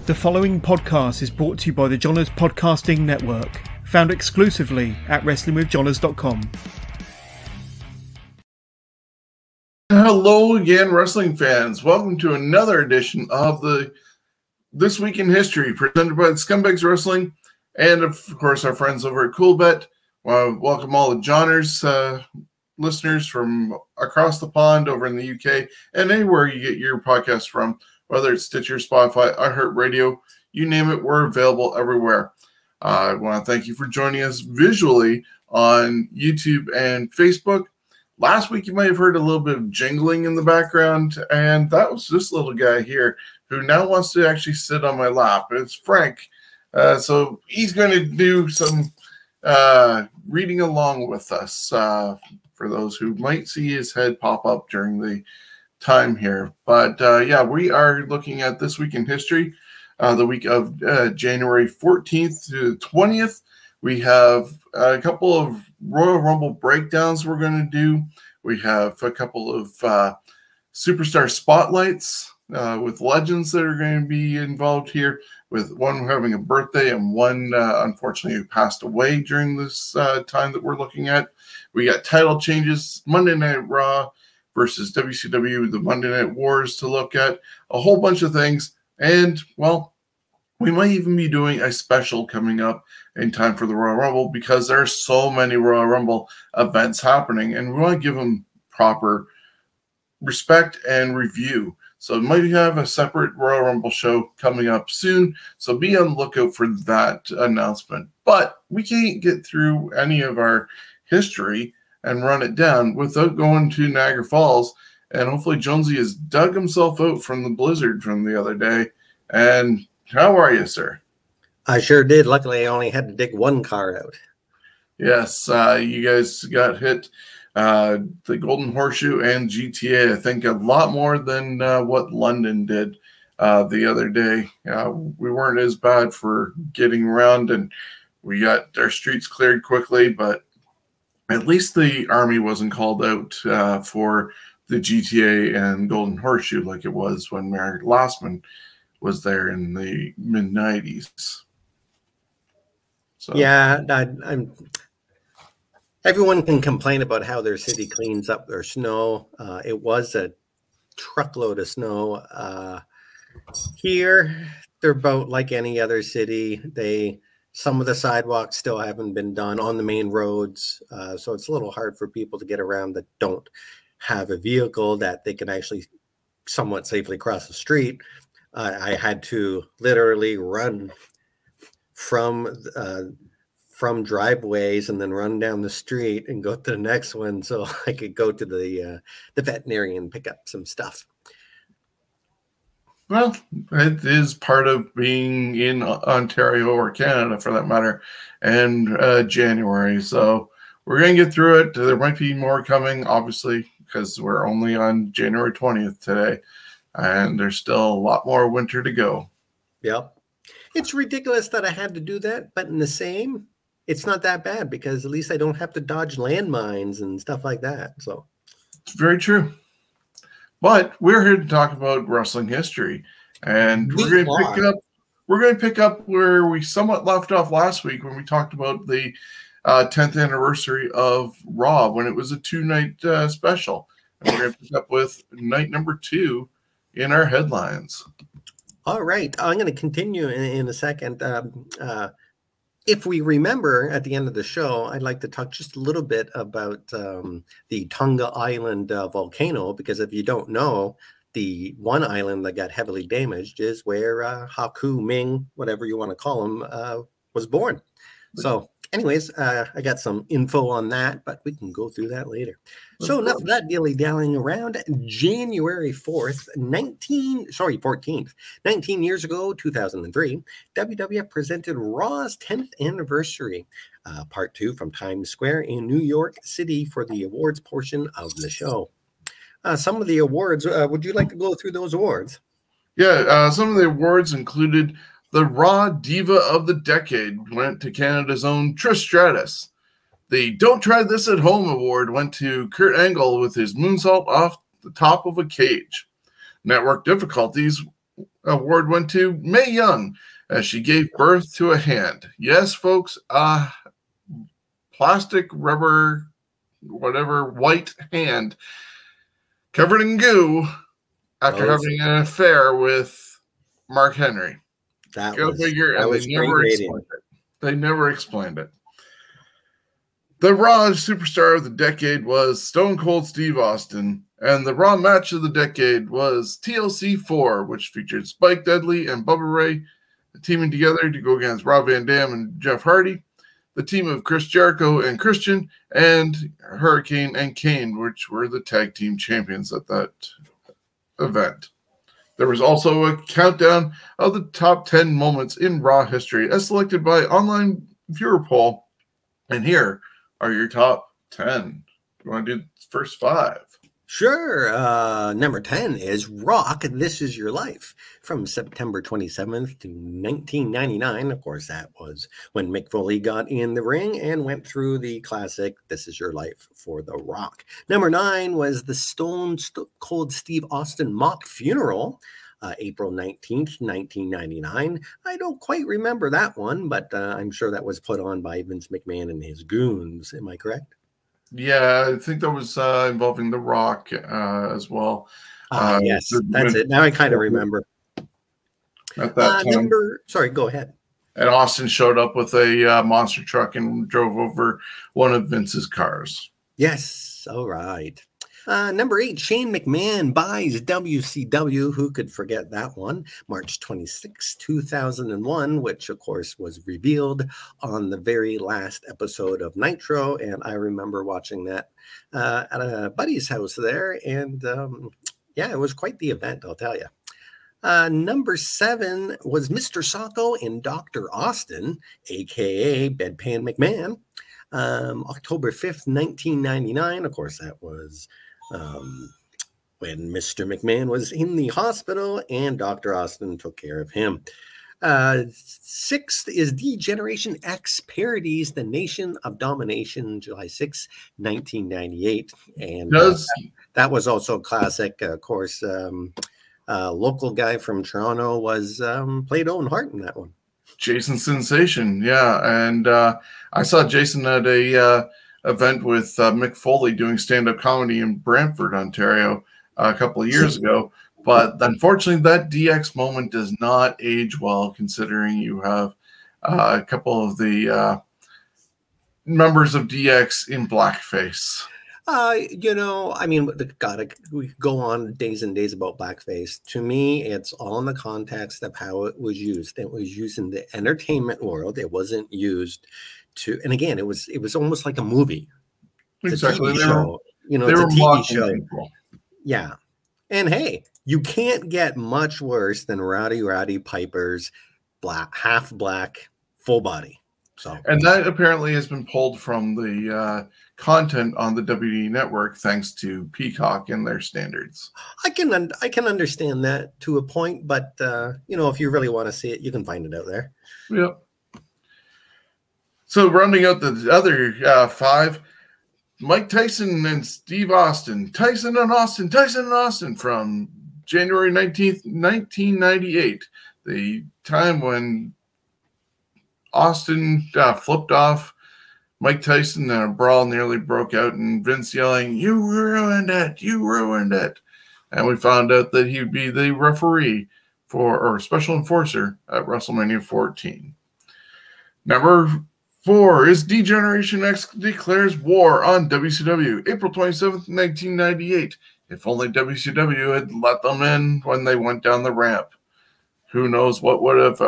The following podcast is brought to you by the Johners Podcasting Network, found exclusively at WrestlingWithJohners.com. Hello again, wrestling fans. Welcome to another edition of the This Week in History, presented by the Scumbags Wrestling, and of course our friends over at Coolbet. Welcome all the Johners listeners from across the pond over in the UK and anywhere you get your podcast from. Whether it's Stitcher, Spotify, iHeartRadio, you name it, we're available everywhere. I want to thank you for joining us visually on YouTube and Facebook. Last week, you might have heard a little bit of jingling in the background, and that was this little guy here who now wants to actually sit on my lap. It's Frank. So he's going to do some reading along with us for those who might see his head pop up during the time here. But yeah, we are looking at This Week in History, the week of January 14th to 20th. We have a couple of Royal Rumble breakdowns we're going to do. We have a couple of superstar spotlights with legends that are going to be involved here, with one having a birthday and one unfortunately who passed away during this time that we're looking at. We got title changes, Monday Night Raw versus WCW, the Monday Night Wars to look at, a whole bunch of things. And, well, we might even be doing a special coming up in time for the Royal Rumble because there are so many Royal Rumble events happening, and we want to give them proper respect and review. So we might have a separate Royal Rumble show coming up soon, so be on the lookout for that announcement. But we can't get through any of our history and run it down without going to Niagara Falls. And hopefully Jonesy has dug himself out from the blizzard from the other day. And how are you, sir? I sure did. Luckily, I only had to dig one car out. Yes, you guys got hit. The Golden Horseshoe and GTA, I think, a lot more than what London did the other day. We weren't as bad for getting around, and we got our streets cleared quickly, but at least the Army wasn't called out for the GTA and Golden Horseshoe like it was when Mayor Glassman was there in the mid-90s. So yeah, everyone can complain about how their city cleans up their snow. It was a truckload of snow. Here, they're about like any other city. Some of the sidewalks still haven't been done on the main roads, so it's a little hard for people to get around that don't have a vehicle that they can actually somewhat safely cross the street. I had to literally run from driveways and then run down the street and go to the next one so I could go to the veterinarian and pick up some stuff. well, it is part of being in Ontario or Canada, for that matter, and January. So we're going to get through it. There might be more coming, obviously, because we're only on January 20th today, and there's still a lot more winter to go. Yep. It's ridiculous that I had to do that, but in the same, it's not that bad because at least I don't have to dodge landmines and stuff like that. So It's very true. But we're here to talk about wrestling history, and we're going to pick up where we somewhat left off last week when we talked about the 10th anniversary of Raw when it was a two-night special. And we're going to pick up with night number 2 in our headlines. all right, I'm going to continue in a second. If we remember at the end of the show, I'd like to talk just a little bit about the Tonga Island volcano, because if you don't know, the one island that got heavily damaged is where Haku Ming, whatever you want to call him, was born. So anyways, I got some info on that, but we can go through that later. So enough of that dilly-dallying around. January 4th, 14th, 19 years ago, 2003, WWF presented Raw's 10th anniversary, part 2 from Times Square in New York City for the awards portion of the show. Some of the awards, would you like to go through those awards? Yeah, some of the awards included the Raw Diva of the Decade went to Canada's own Trish Stratus. The Don't Try This at Home award went to Kurt Angle with his moonsault off the top of a cage. Network Difficulties award went to Mae Young as she gave birth to a hand. Yes, folks, plastic, rubber, whatever, white hand covered in goo after having an affair with Mark Henry. Go figure, and they never explained it. They never explained it. The Raw superstar of the decade was Stone Cold Steve Austin, and the Raw match of the decade was TLC 4, which featured Spike Dudley and Bubba Ray teaming together to go against Rob Van Dam and Jeff Hardy, the team of Chris Jericho and Christian, and Hurricane and Kane, which were the tag team champions at that event. There was also a countdown of the top 10 moments in Raw history as selected by online viewer poll, and here are your top 10. You want to do the first 5? Sure. Number 10 is Rock, This Is Your Life, from September 27th to 1999. Of course, that was when Mick Foley got in the ring and went through the classic This Is Your Life for The Rock. Number 9 was the Stone Cold Steve Austin mock funeral, April 19th, 1999. I don't quite remember that one, but I'm sure that was put on by Vince McMahon and his goons. Am I correct? Yeah, I think that was involving The Rock as well. Yes, that's it. Now I kind of remember. At that time. Sorry, go ahead. And Austin showed up with a monster truck and drove over one of Vince's cars. Yes, all right. Number 8, Shane McMahon buys WCW. Who could forget that one? March 26, 2001, which, of course, was revealed on the very last episode of Nitro. And I remember watching that at a buddy's house there. And, yeah, it was quite the event, I'll tell you. Number 7 was Mr. Socko and Dr. Austin, a.k.a. Bedpan McMahon. October 5th, 1999. Of course, that was when Mr. McMahon was in the hospital and Dr. Austin took care of him. 6th is D-Generation X parodies The Nation of Domination, July 6, 1998. And that was also classic. Of course, local guy from Toronto was played Owen Hart in that one. Jason Sensation, yeah. And I saw Jason at a event with Mick Foley doing stand-up comedy in Brantford, Ontario, a couple of years ago. But unfortunately, that DX moment does not age well, considering you have a couple of the members of DX in blackface. You know, I mean, we could go on days and days about blackface. To me, it's all in the context of how it was used. It was used in the entertainment world. It wasn't used to, and again, it was almost like a movie. It's exactly. A TV show. You know, it's a TV show. People. Yeah. And hey, you can't get much worse than Rowdy Piper's half black, full body. So, and that apparently has been pulled from the content on the WWE network, thanks to Peacock and their standards. I can understand that to a point, but you know, if you really want to see it, you can find it out there. Yep. So rounding out the other 5, Mike Tyson and Steve Austin. Tyson and Austin from January 19th, 1998. The time when Austin flipped off Mike Tyson and a brawl nearly broke out, and Vince yelling, "You ruined it! You ruined it!" And we found out that he would be the referee or special enforcer at WrestleMania 14. Number 4 is D-Generation X declares war on WCW, April 27th, 1998. If only WCW had let them in when they went down the ramp. Who knows what would have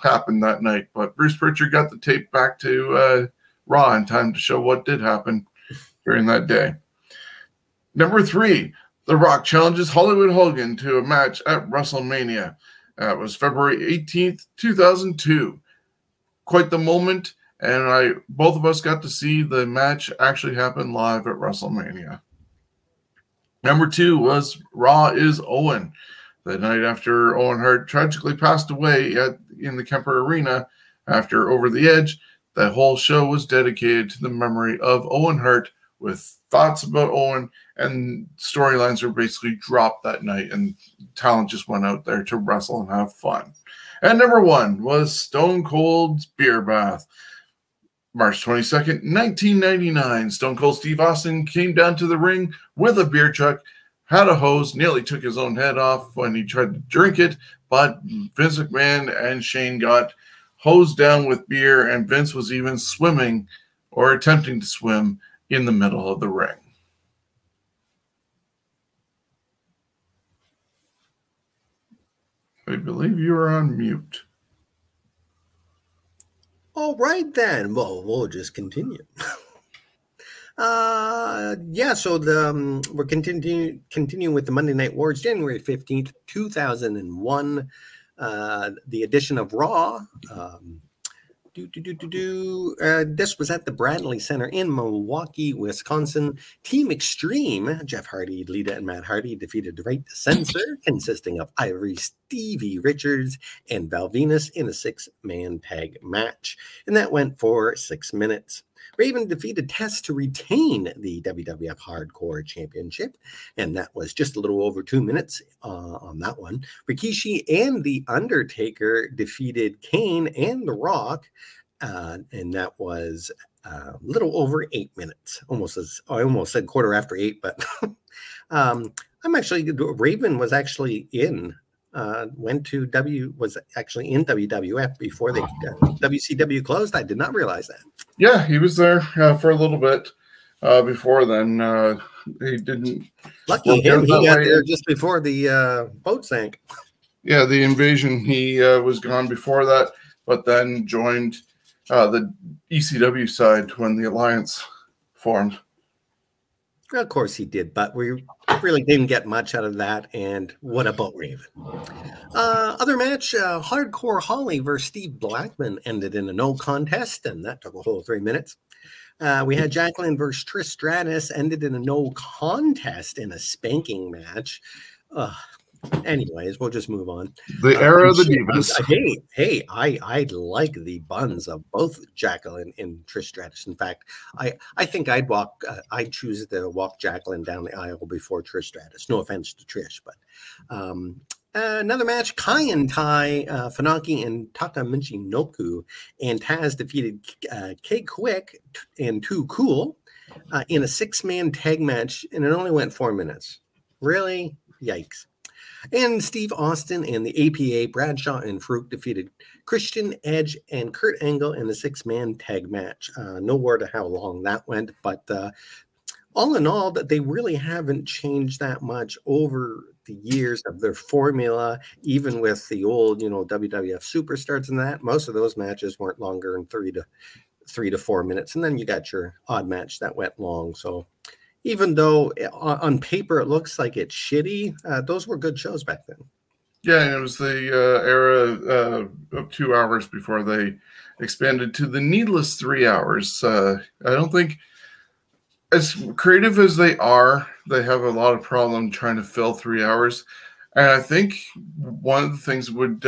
happened that night. But Bruce Pritchard got the tape back to Raw in time to show what did happen during that day. Number 3, The Rock challenges Hollywood Hogan to a match at WrestleMania. That was February 18th, 2002. Quite the moment. And both of us got to see the match actually happen live at WrestleMania. Number 2 was Raw is Owen. The night after Owen Hart tragically passed away in the Kemper Arena after Over the Edge, the whole show was dedicated to the memory of Owen Hart with thoughts about Owen, and storylines were basically dropped that night, and talent just went out there to wrestle and have fun. And number 1 was Stone Cold's Beer Bath. March 22nd, 1999, Stone Cold Steve Austin came down to the ring with a beer truck, had a hose, nearly took his own head off when he tried to drink it, but Vince McMahon and Shane got hosed down with beer, and Vince was even swimming or attempting to swim in the middle of the ring. I believe you are on mute. All right, then. Well, we'll just continue. Yeah, so we're continuing with the Monday Night Wars, January 15th, 2001. The edition of Raw. This was at the Bradley Center in Milwaukee, Wisconsin. Team Extreme, Jeff Hardy, Lita, and Matt Hardy defeated the Right to Censor, consisting of Ivory, Stevie Richards, and Val Venus in a 6-man tag match. And that went for 6 minutes. Raven defeated Test to retain the WWF Hardcore Championship, and that was just a little over 2 minutes on that one. Rikishi and The Undertaker defeated Kane and The Rock, and that was a little over 8 minutes. I almost said quarter after 8, but Raven was actually in. Was actually in WWF before the WCW closed. I did not realize that. Yeah, he was there for a little bit before then. He didn't. Lucky him. He got there just before the boat sank. Yeah, the invasion. He was gone before that, but then joined the ECW side when the Alliance formed. Of course he did, but we really didn't get much out of that. And what about Raven? Other match, Hardcore Holly versus Steve Blackman ended in a no contest, and that took a whole 3 minutes. We had Jacqueline versus Trish Stratus, ended in a no contest in a spanking match. Anyways, we'll just move on. The era of the Divas. Hey, I like the buns of both Jacqueline and Trish Stratus. In fact, I think I'd choose to walk Jacqueline down the aisle before Trish Stratus. No offense to Trish, but another match, Kai and Tai, Funaki and Taka Michinoku, and Taz defeated K Quick and Too Cool in a 6-man tag match, and it only went 4 minutes. Really? Yikes. And Steve Austin and the APA, Bradshaw and Farouk defeated Christian, Edge, and Kurt Angle in a 6-man tag match. No word of how long that went, but all in all, that they really haven't changed that much over the years of their formula, even with the old, WWF superstars and that. Most of those matches weren't longer than 3 to 4 minutes, and then you got your odd match that went long. So even though on paper it looks like it's shitty, those were good shows back then. Yeah, and it was the era of 2 hours before they expanded to the needless 3 hours. I don't think, as creative as they are, they have a lot of problem trying to fill 3 hours. And I think one of the things that would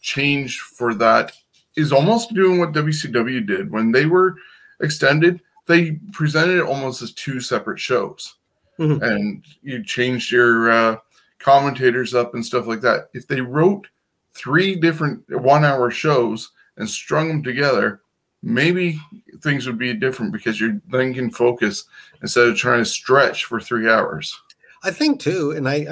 change for that is almost doing what WCW did. When they were extended, they presented it almost as 2 separate shows. Mm-hmm. And you changed your commentators up and stuff like that. If they wrote 3 different 1-hour shows and strung them together, maybe things would be different, because you then can focus instead of trying to stretch for 3 hours. I think too, and I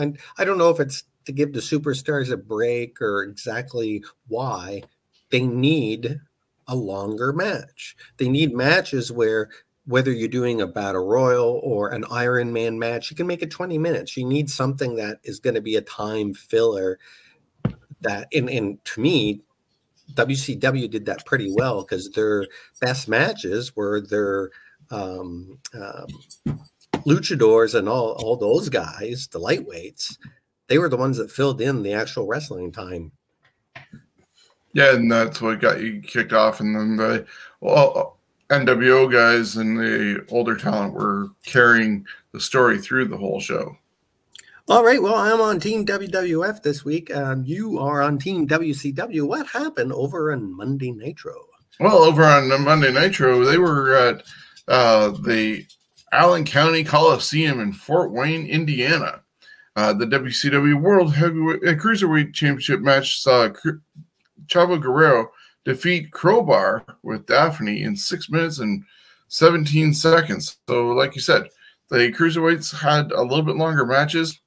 don't know if it's to give the superstars a break or exactly why they need a longer match. They need matches where, whether you're doing a battle royal or an Iron Man match, you can make it 20 minutes. You need something that is going to be a time filler. That, and to me, WCW did that pretty well, because their best matches were their luchadors and all those guys, the lightweights. They were the ones that filled in the actual wrestling time. Yeah, and that's what got you kicked off. And then the NWO guys and the older talent were carrying the story through the whole show. All right, well, I'm on Team WWF this week. You are on Team WCW. What happened over on Monday Nitro? Well, over on Monday Nitro, they were at the Allen County Coliseum in Fort Wayne, Indiana. The WCW World Heavyweight Cruiserweight Championship match saw Chavo Guerrero defeat Crowbar with Daphne in 6 minutes and 17 seconds. So, like you said, the Cruiserweights had a little bit longer matches,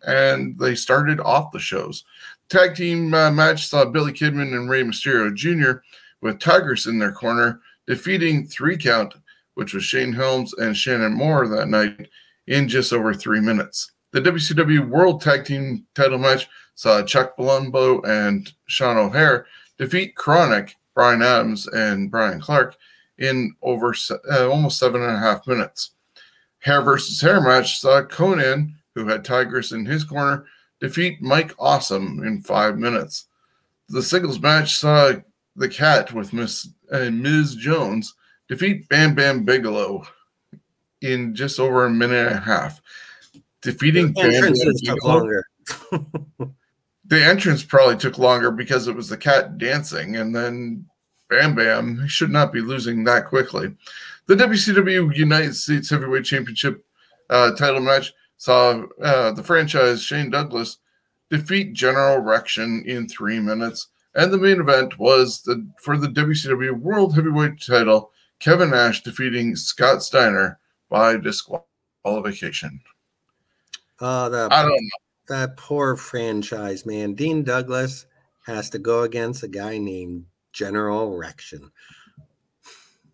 and they started off the shows. Tag team match saw Billy Kidman and Rey Mysterio Jr. with Tigress in their corner, defeating 3 count, which was Shane Helms and Shannon Moore that night, in just over 3 minutes. The WCW World Tag Team title match saw Chuck Palumbo and Sean O'Hare defeat Chronic, Brian Adams, and Brian Clark in over almost 7.5 minutes. Hair versus hair match saw Conan, who had Tigress in his corner, defeat Mike Awesome in 5 minutes. The singles match saw the Cat with Ms. Jones defeat Bam Bam Bigelow in just over 1.5 minutes. Defeating Bam Bam took longer. The entrance probably took longer because it was the Cat dancing, and then Bam Bam should not be losing that quickly. The WCW United States Heavyweight Championship title match saw the franchise Shane Douglas defeat General Rection in 3 minutes, and the main event was for the WCW World Heavyweight title, Kevin Nash defeating Scott Steiner by disqualification. I don't know. That poor franchise, man. Dean Douglas has to go against a guy named General Rection.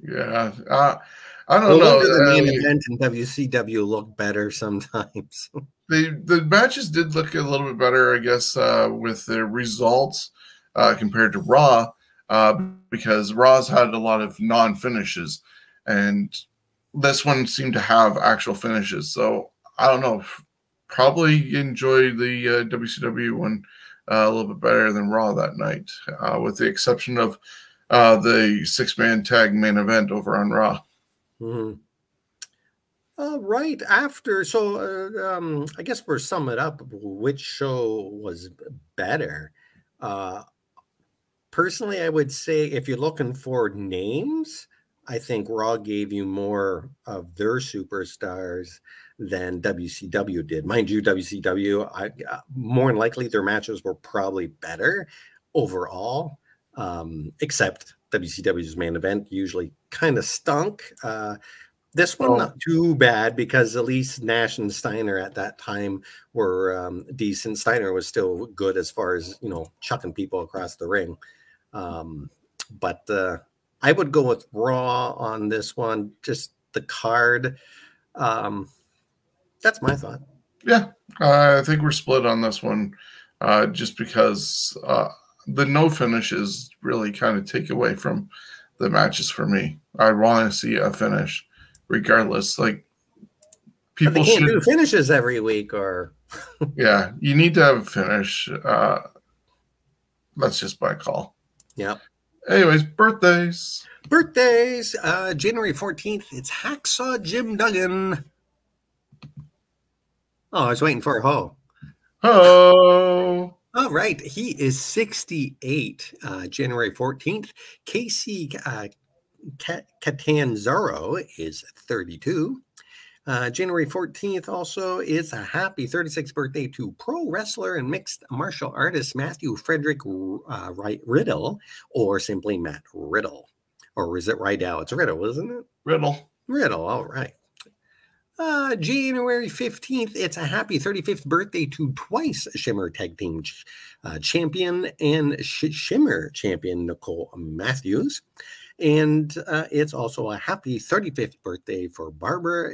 Yeah, I don't know. The main event in WCW look better sometimes. The matches did look a little bit better, I guess, with the results compared to Raw, because Raw's had a lot of non-finishes, and this one seemed to have actual finishes. So I don't know. Probably enjoyed the WCW one a little bit better than Raw that night, with the exception of the 6-man tag main event over on Raw. Mm-hmm. Right after, so I guess we're summing it up. Which show was better? Personally, I would say if you're looking for names, I think Raw gave you more of their superstars than WCW did. Mind you, WCW, more than likely their matches were probably better overall, except WCW's main event usually kind of stunk. This one, not too bad, because at least Nash and Steiner at that time were decent. Steiner was still good as far as, chucking people across the ring. But I would go with Raw on this one, just the card. That's my thought. Yeah, I think we're split on this one, just because the no finishes really kind of take away from the matches for me. I want to see a finish, regardless. Like, people should do finishes every week, or yeah, you need to have a finish. That's just my call. Yeah. Anyways, birthdays. January 14th. It's Hacksaw Jim Duggan. Oh, I was waiting for a ho. Oh. All right. He is 68. January 14th. Casey Catanzaro is 32. January 14th also is a happy 36th birthday to pro wrestler and mixed martial artist Matthew Frederick Riddle, or simply Matt Riddle. Or is it Riddle? It's Riddle, isn't it? Riddle, all right. January 15th, it's a happy 35th birthday to twice Shimmer Tag Team champion and Shimmer champion Nicole Matthews. And it's also a happy 35th birthday for Barbara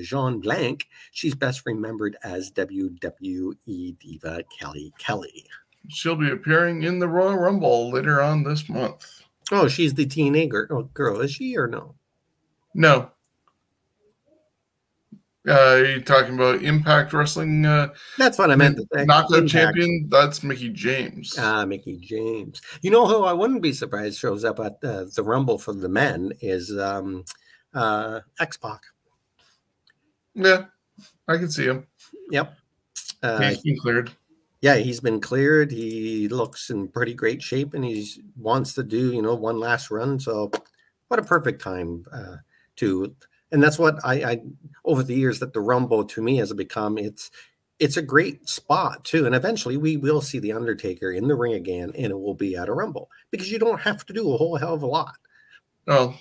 Jean Blanc. She's best remembered as WWE Diva Kelly Kelly. She'll be appearing in the Royal Rumble later on this month. Oh, she's the teenager girl, is she, or no? No. Are you talking about Impact Wrestling? That's what I meant to say. Knockout champion? That's Mickie James. Mickie James. You know who I wouldn't be surprised shows up at the Rumble for the men is X-Pac. Yeah, I can see him. Yep. He's been cleared. Yeah, he's been cleared. He looks in pretty great shape, and he wants to do, one last run. So what a perfect time to And that's what I over the years that the Rumble to me has become. It's a great spot too, and eventually we will see the Undertaker in the ring again, and it will be at a Rumble because you don't have to do a whole hell of a lot. Well,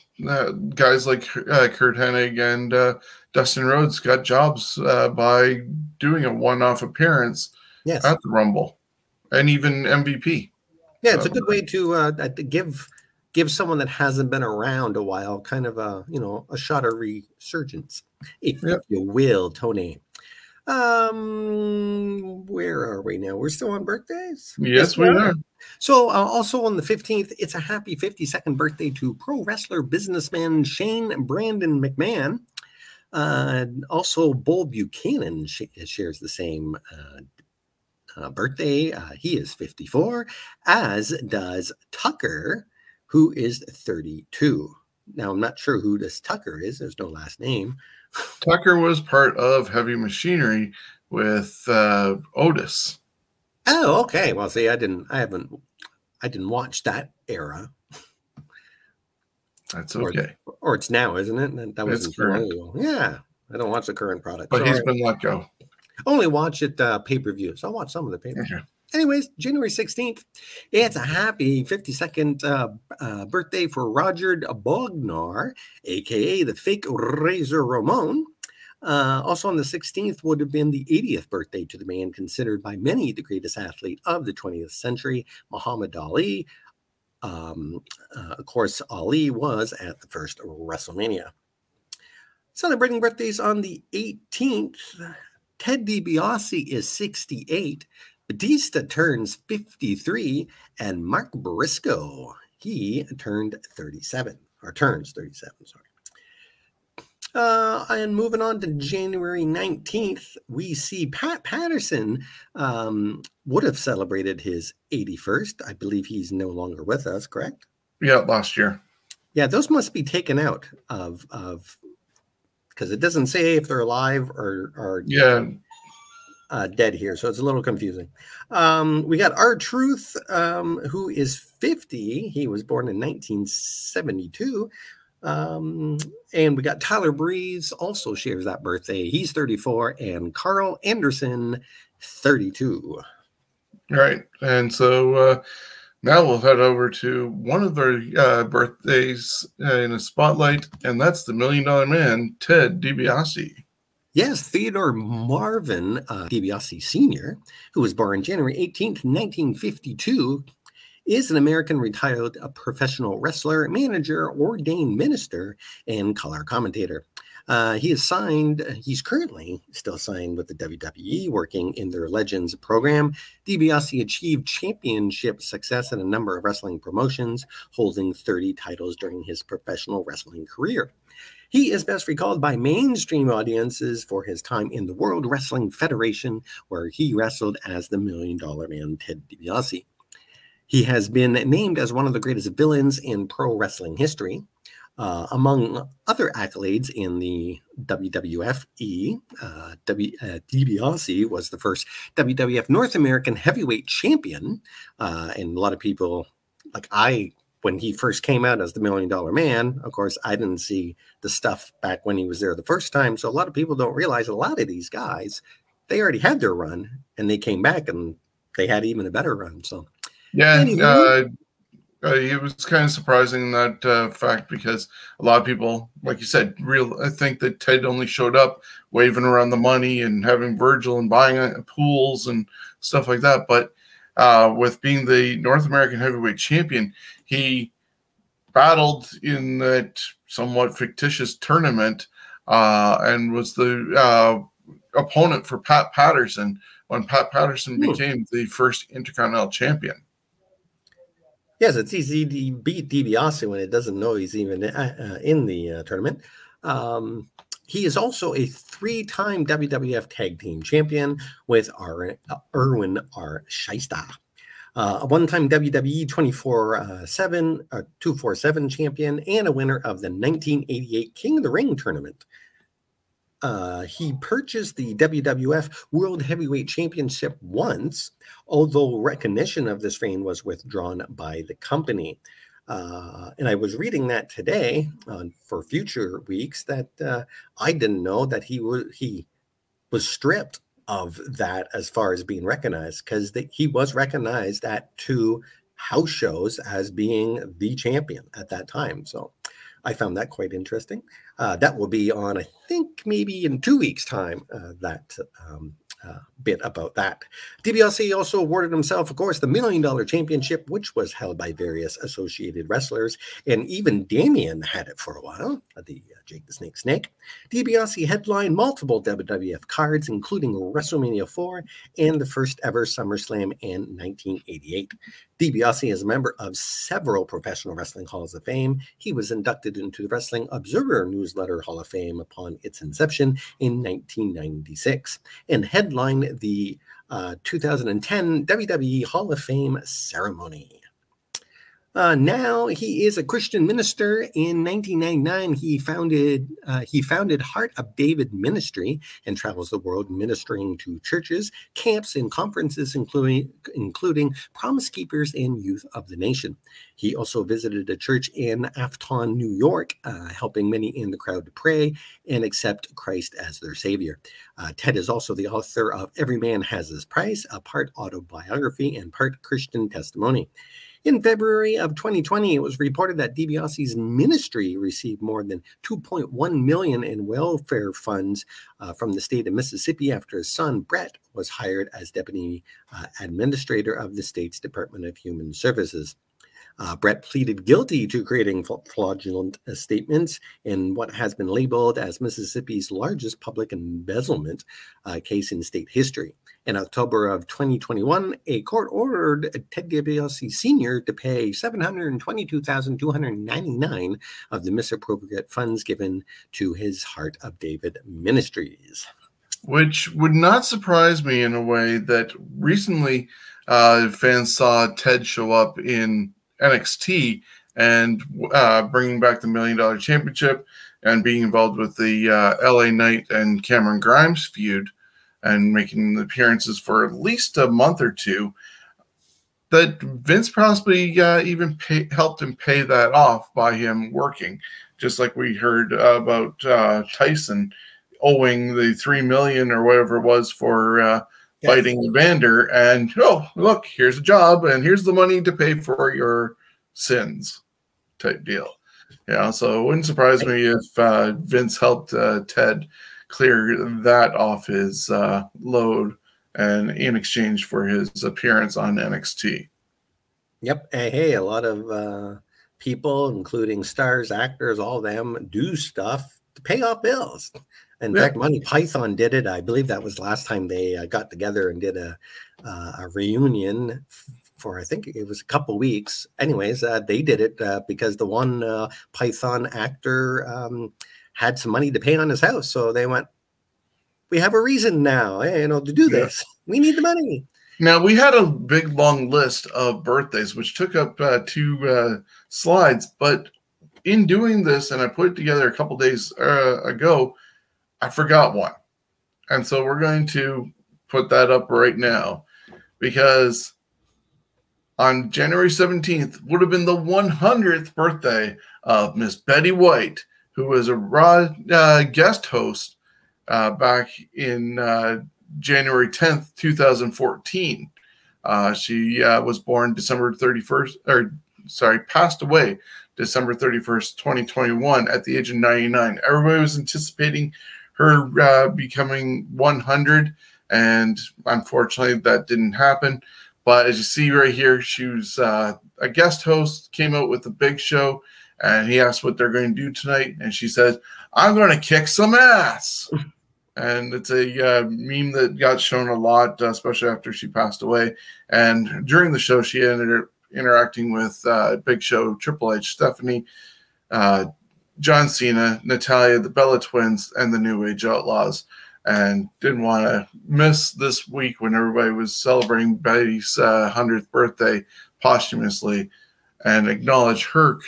guys like Kurt Hennig and Dustin Rhodes got jobs by doing a one-off appearance at the Rumble, and even MVP. Yeah, it's a good way to give someone that hasn't been around a while kind of a shot of resurgence, if you will, Tony. Where are we now? We're still on birthdays? Yes, we are. So also on the 15th, it's a happy 52nd birthday to pro wrestler businessman Shane Brandon McMahon. Also, Bull Buchanan shares the same birthday. He is 54, as does Tucker, who is 32. Now, I'm not sure who this Tucker is. There's no last name. Tucker was part of Heavy Machinery with Otis. Oh, okay. Well, see, I didn't watch that era. That's okay. Or it's now, isn't it? That was current. Yeah, I don't watch the current product. But he's been let go. Only watch it pay-per-view. So I'll watch some of the pay-per-view. Okay. Anyways, January 16th, it's a happy 52nd birthday for Roger Bognar, a.k.a. the fake Razor Ramon. Also on the 16th would have been the 80th birthday to the man considered by many the greatest athlete of the 20th century, Muhammad Ali. Of course, Ali was at the first WrestleMania. Celebrating birthdays on the 18th, Ted DiBiase is 68. Batista turns 53, and Mark Briscoe, he turned 37, or turns 37, sorry. And moving on to January 19th, we see Pat Patterson would have celebrated his 81st. I believe he's no longer with us, correct? Yeah, last year. Yeah, those must be taken out of because it doesn't say if they're alive or dead here, so it's a little confusing. We got R-Truth, who is 50. He was born in 1972. And we got Tyler Breeze, also shares that birthday. He's 34, and Carl Anderson, 32. Right, and so now we'll head over to one of their birthdays in a spotlight, and that's the $1 Million Man, Ted DiBiase. Yes, Theodore Marvin DiBiase Sr., who was born January 18th, 1952, is an American retired professional wrestler, manager, ordained minister, and color commentator. He's currently still signed with the WWE, working in their Legends program. DiBiase achieved championship success in a number of wrestling promotions, holding 30 titles during his professional wrestling career. He is best recalled by mainstream audiences for his time in the World Wrestling Federation, where he wrestled as the $1 Million Man, Ted DiBiase. He has been named as one of the greatest villains in pro wrestling history. Among other accolades in the WWFE, DiBiase was the first WWF North American heavyweight champion. And a lot of people, when he first came out as the $1 Million Man, of course, I didn't see the stuff back when he was there the first time. So a lot of people don't realize a lot of these guys, they already had their run and they came back and they had even a better run. So yeah, anyway. It was kind of surprising that fact, because a lot of people, like you said, I think that Ted only showed up waving around the money and having Virgil and buying pools and stuff like that. But with being the North American heavyweight champion, he battled in that somewhat fictitious tournament and was the opponent for Pat Patterson when Pat Patterson became the first Intercontinental Champion. Yes, it's easy to beat DiBiase when it doesn't know he's even in the tournament. He is also a 3-time WWF Tag Team Champion with Erwin R. Shysta. A 1-time WWE 247 champion and a winner of the 1988 King of the Ring tournament. He purchased the WWF World Heavyweight Championship once, although recognition of this reign was withdrawn by the company. And I was reading that today for future weeks that I didn't know that he was stripped of that as far as being recognized, because he was recognized at 2 house shows as being the champion at that time. So I found that quite interesting. That will be on, I think, maybe in 2 weeks' time, that bit about that. DiBiase also awarded himself, of course, the $1 Million Championship, which was held by various associated wrestlers, and even Damien had it for a while, the Jake the Snake Snake. DiBiase headlined multiple WWF cards, including WrestleMania 4 and the first ever SummerSlam in 1988. DiBiase is a member of several professional wrestling halls of fame. He was inducted into the Wrestling Observer Newsletter Hall of Fame upon its inception in 1996 and headlined the 2010 WWE Hall of Fame ceremony. Now he is a Christian minister. In 1999, he founded Heart of David Ministry and travels the world ministering to churches, camps, and conferences, including Promise Keepers and Youth of the Nation. He also visited a church in Afton, New York, helping many in the crowd to pray and accept Christ as their Savior. Ted is also the author of Every Man Has His Price, a part autobiography and part Christian testimony. In February of 2020, it was reported that DiBiase's ministry received more than $2.1 million in welfare funds from the state of Mississippi after his son, Brett, was hired as deputy administrator of the state's Department of Human Services. Brett pleaded guilty to creating fraudulent statements in what has been labeled as Mississippi's largest public embezzlement case in state history. In October of 2021, a court ordered Ted DiBiase Sr. to pay $722,299 of the misappropriate funds given to his Heart of David Ministries. Which would not surprise me in a way that recently fans saw Ted show up in NXT and bringing back the $1 Million Championship and being involved with the LA Knight and Cameron Grimes feud and making appearances for at least a month or two, that Vince possibly even helped him pay that off by him working, just like we heard about Tyson owing the $3 million or whatever it was for fighting Evander, and oh, look, here's a job and here's the money to pay for your sins type deal. Yeah, so it wouldn't surprise me if Vince helped Ted clear that off his load and in exchange for his appearance on NXT. Yep. Hey, a lot of people, including stars, actors, all of them do stuff to pay off bills. In fact, Monty Python did it. I believe that was last time they got together and did a reunion for, I think it was a couple weeks. Anyways, they did it because the one Python actor had some money to pay on his house. So they went, we have a reason now, to do this. We need the money. Now, we had a big, long list of birthdays, which took up 2 slides. But in doing this, and I put it together a couple days ago, I forgot one. And so we're going to put that up right now, because on January 17th would have been the 100th birthday of Miss Betty White, who was a Raw guest host back in January 10th, 2014. She was born passed away December 31st, 2021 at the age of 99. Everybody was anticipating her becoming 100, and unfortunately that didn't happen. But as you see right here, she was a guest host, came out with a big show, and he asked what they're going to do tonight, and she said, I'm going to kick some ass. And it's a meme that got shown a lot, especially after she passed away. And during the show, she ended up interacting with Big Show, Triple H, Stephanie, John Cena, Natalia, the Bella Twins, and the New Age Outlaws. And didn't want to miss this week when everybody was celebrating Betty's 100th birthday posthumously and acknowledge her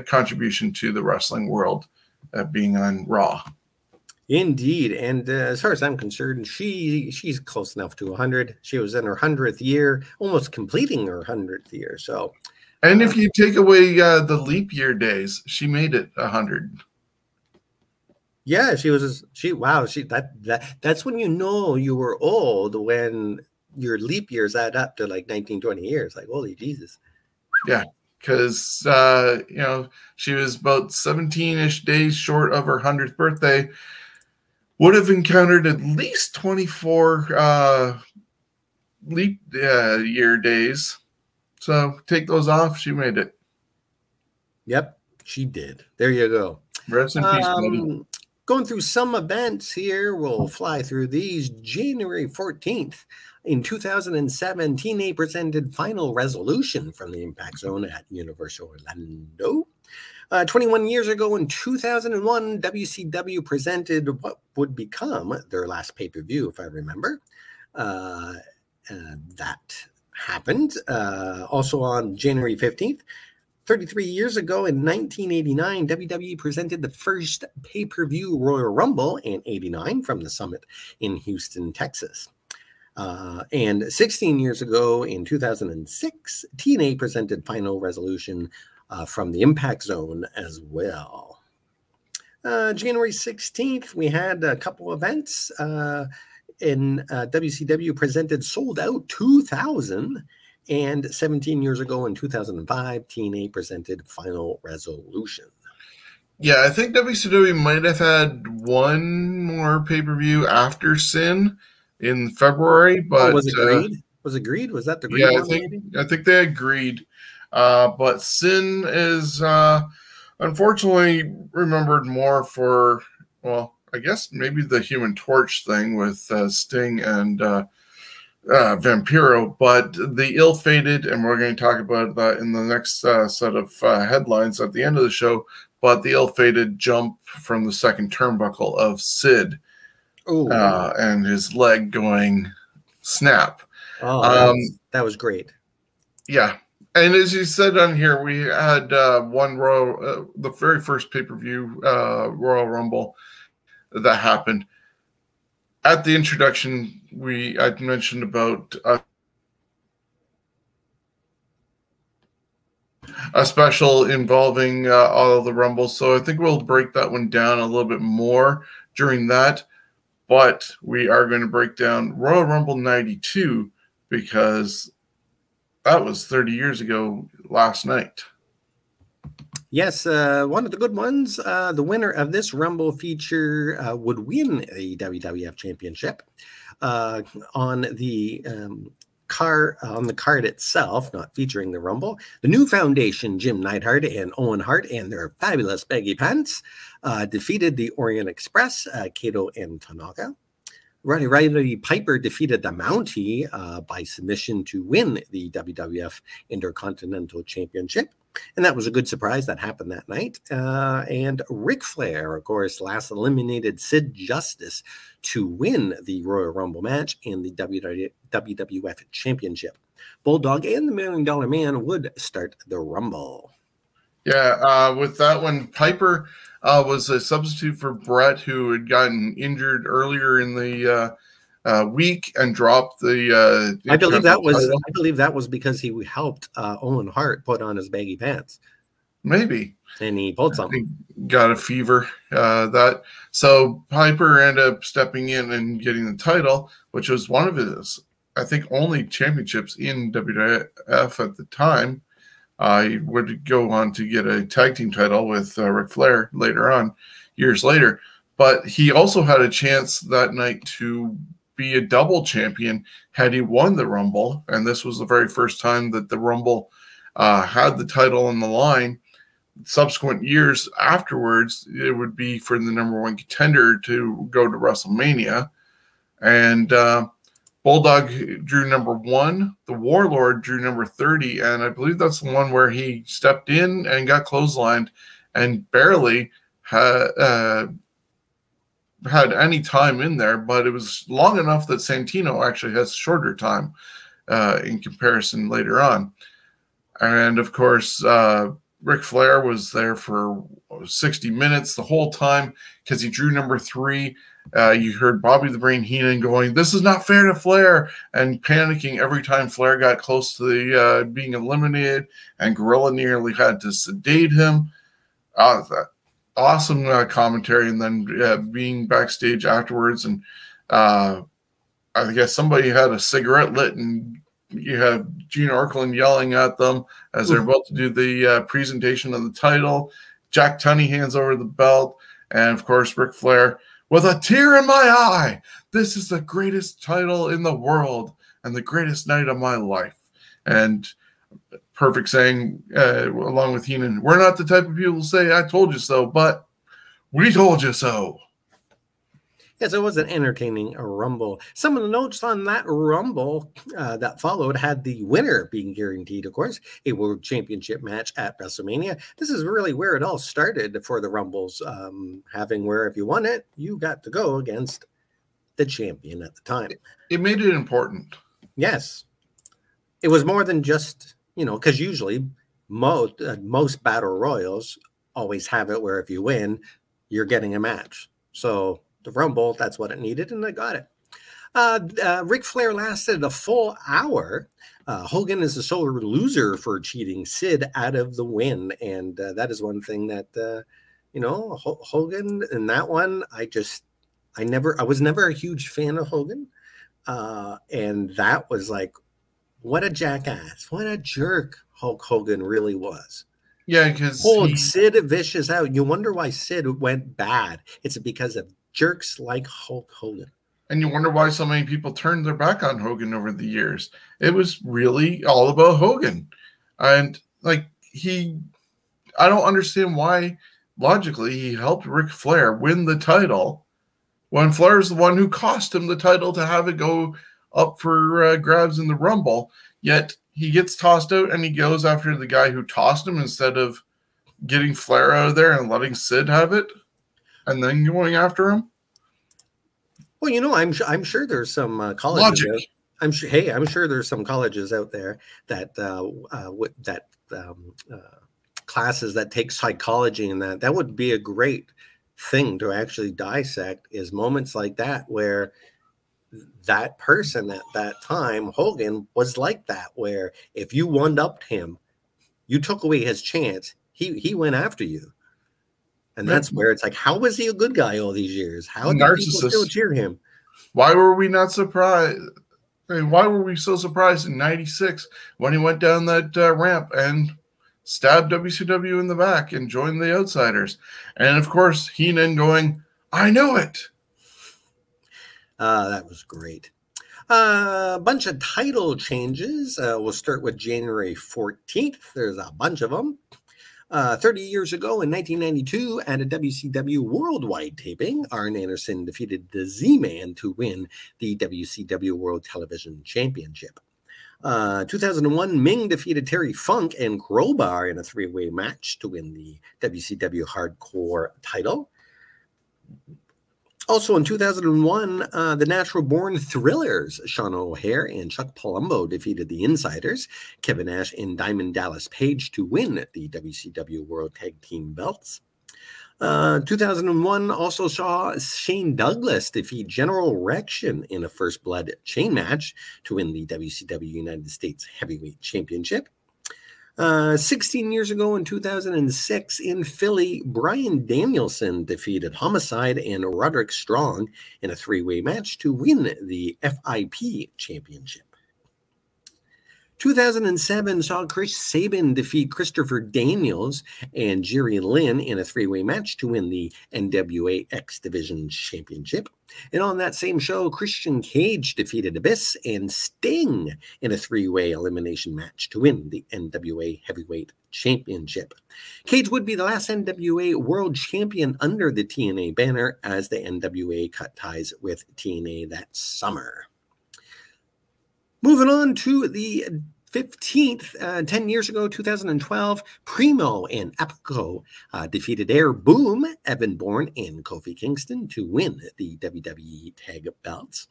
contribution to the wrestling world, being on Raw. Indeed. And as far as I'm concerned, she's close enough to 100. She was in her 100th year, almost completing her 100th year. So And if you take away the leap year days, she made it 100. Yeah, that's when you know you were old, when your leap years add up to like 19, 20 years. Like, holy Jesus. Yeah, because she was about 17-ish days short of her 100th birthday. Would have encountered at least 24 leap year days. So take those off. She made it. Yep, she did. There you go. Rest in peace, buddy. Going through some events here. We'll fly through these. January 14th in 2007, TNA presented Final Resolution from the Impact Zone at Universal Orlando. 21 years ago in 2001, WCW presented what would become their last pay-per-view, if I remember. That happened. Also on January 15th, 33 years ago in 1989, WWE presented the first pay-per-view Royal Rumble in 89 from the Summit in Houston, Texas. And 16 years ago in 2006, TNA presented Final Resolution from the Impact Zone as well. January 16th, we had a couple events. WCW presented Sold Out 2000. And 17 years ago in 2005, TNA presented Final Resolution. Yeah, I think WCW might have had one more pay-per-view after Sin in February, but was it Greed? Was it Greed? Was that the Greed one? I think they agreed. But Sin is unfortunately remembered more for, well, I guess maybe the Human Torch thing with Sting and Vampiro, but the ill-fated, and we're going to talk about that in the next set of headlines at the end of the show, but the ill-fated jump from the second turnbuckle of Sid and his leg going snap. That was great. Yeah. And as you said on here, we had the very first pay-per-view Royal Rumble that happened. At the introduction, I mentioned about a special involving all of the Rumbles. So I think we'll break that one down a little bit more during that. But we are going to break down Royal Rumble 92 because that was 30 years ago last night. Yes, one of the good ones. The winner of this Rumble feature would win the WWF Championship. On the card itself, not featuring the Rumble, the New Foundation, Jim Neidhart and Owen Hart and their fabulous baggy pants, defeated the Orient Express, Kato and Tanaka. Roddy Piper defeated the Mountie by submission to win the WWF Intercontinental Championship. And that was a good surprise that happened that night. And Ric Flair, of course, last eliminated Sid Justice to win the Royal Rumble match and the WWF Championship. Bulldog and the $1 Million Man would start the Rumble. Yeah, with that one, Piper was a substitute for Brett, who had gotten injured earlier in the week and dropped the. I believe that was because he helped Owen Hart put on his baggy pants. Maybe. And he pulled something. He got a fever. So Piper ended up stepping in and getting the title, which was one of his, I think, only championships in WWF at the time. He would go on to get a tag team title with Ric Flair later on, years later. But he also had a chance that night to be a double champion had he won the Rumble. And this was the very first time that the Rumble had the title on the line. Subsequent years afterwards, it would be for the number one contender to go to WrestleMania. And Bulldog drew number 1. The Warlord drew number 30. And I believe that's the one where he stepped in and got clotheslined and barely had any time in there, but it was long enough that Santino actually has shorter time in comparison later on. And of course, Ric Flair was there for 60 minutes the whole time because he drew number 3 You heard Bobby the Brain Heenan going, "This is not fair to Flair," and panicking every time Flair got close to the being eliminated, and Gorilla nearly had to sedate him. Awesome commentary, and then being backstage afterwards, and I guess somebody had a cigarette lit, and you have Gene Okerlund yelling at them as they're about to do the presentation of the title. Jack Tunney hands over the belt, and of course Ric Flair, with a tear in my eye, "This is the greatest title in the world and the greatest night of my life." And perfect saying, along with Heenan, "We're not the type of people who say, 'I told you so,' but we told you so." Yes, it was an entertaining Rumble. Some of the notes on that Rumble that followed had the winner being guaranteed, of course, a World Championship match at WrestleMania. This is really where it all started for the Rumbles, having where if you won it, you got to go against the champion at the time. It made it important. Yes. It was more than just, because usually most battle royals always have it where if you win, you're getting a match. So the Rumble, that's what it needed, and I got it. Ric Flair lasted a full hour. Hogan is a sore loser for cheating Sid out of the win, and that is one thing that Hogan in that one. I was never a huge fan of Hogan, and that was like, what a jackass, what a jerk Hulk Hogan really was. Yeah, because Sid Vicious out. You wonder why Sid went bad. It's because of jerks like Hulk Hogan. And you wonder why so many people turned their back on Hogan over the years. It was really all about Hogan. And I don't understand why, logically, he helped Ric Flair win the title when Flair's the one who cost him the title to have it go up for grabs in the Rumble. Yet he gets tossed out and he goes after the guy who tossed him instead of getting Flair out of there and letting Sid have it and then going after him. Well, I'm sure there's some colleges. I'm sure there's some colleges out there that classes that take psychology, and that would be a great thing to actually dissect, is moments like that where that person at that time, Hogan, was like that, where if you one-upped him, you took away his chance, he went after you. And that's where it's like, how was he a good guy all these years? How did people still cheer him? Why were we not surprised? I mean, why were we so surprised in '96 when he went down that ramp and stabbed WCW in the back and joined the Outsiders? And of course, Heenan going, "I knew it." That was great. A bunch of title changes. We'll start with January 14th. There's a bunch of them. 30 years ago in 1992, at a WCW worldwide taping, Arn Anderson defeated the Z-Man to win the WCW World Television Championship. 2001, Ming defeated Terry Funk and Crowbar in a three-way match to win the WCW Hardcore title. Also in 2001, the Natural Born Thrillers, Sean O'Haire and Chuck Palumbo, defeated the Insiders, Kevin Nash and Diamond Dallas Page, to win the WCW World Tag Team belts. 2001 also saw Shane Douglas defeat General Rection in a First Blood chain match to win the WCW United States Heavyweight Championship. 16 years ago in 2006 in Philly, Bryan Danielson defeated Homicide and Roderick Strong in a three-way match to win the FIP Championship. 2007 saw Chris Sabin defeat Christopher Daniels and Jerry Lynn in a three-way match to win the NWA X Division Championship. And on that same show, Christian Cage defeated Abyss and Sting in a three-way elimination match to win the NWA Heavyweight Championship. Cage would be the last NWA World Champion under the TNA banner, as the NWA cut ties with TNA that summer. Moving on to the 15th, 10 years ago, 2012, Primo and Apico defeated Air Boom, Evan Bourne, and Kofi Kingston to win the WWE Tag Belts.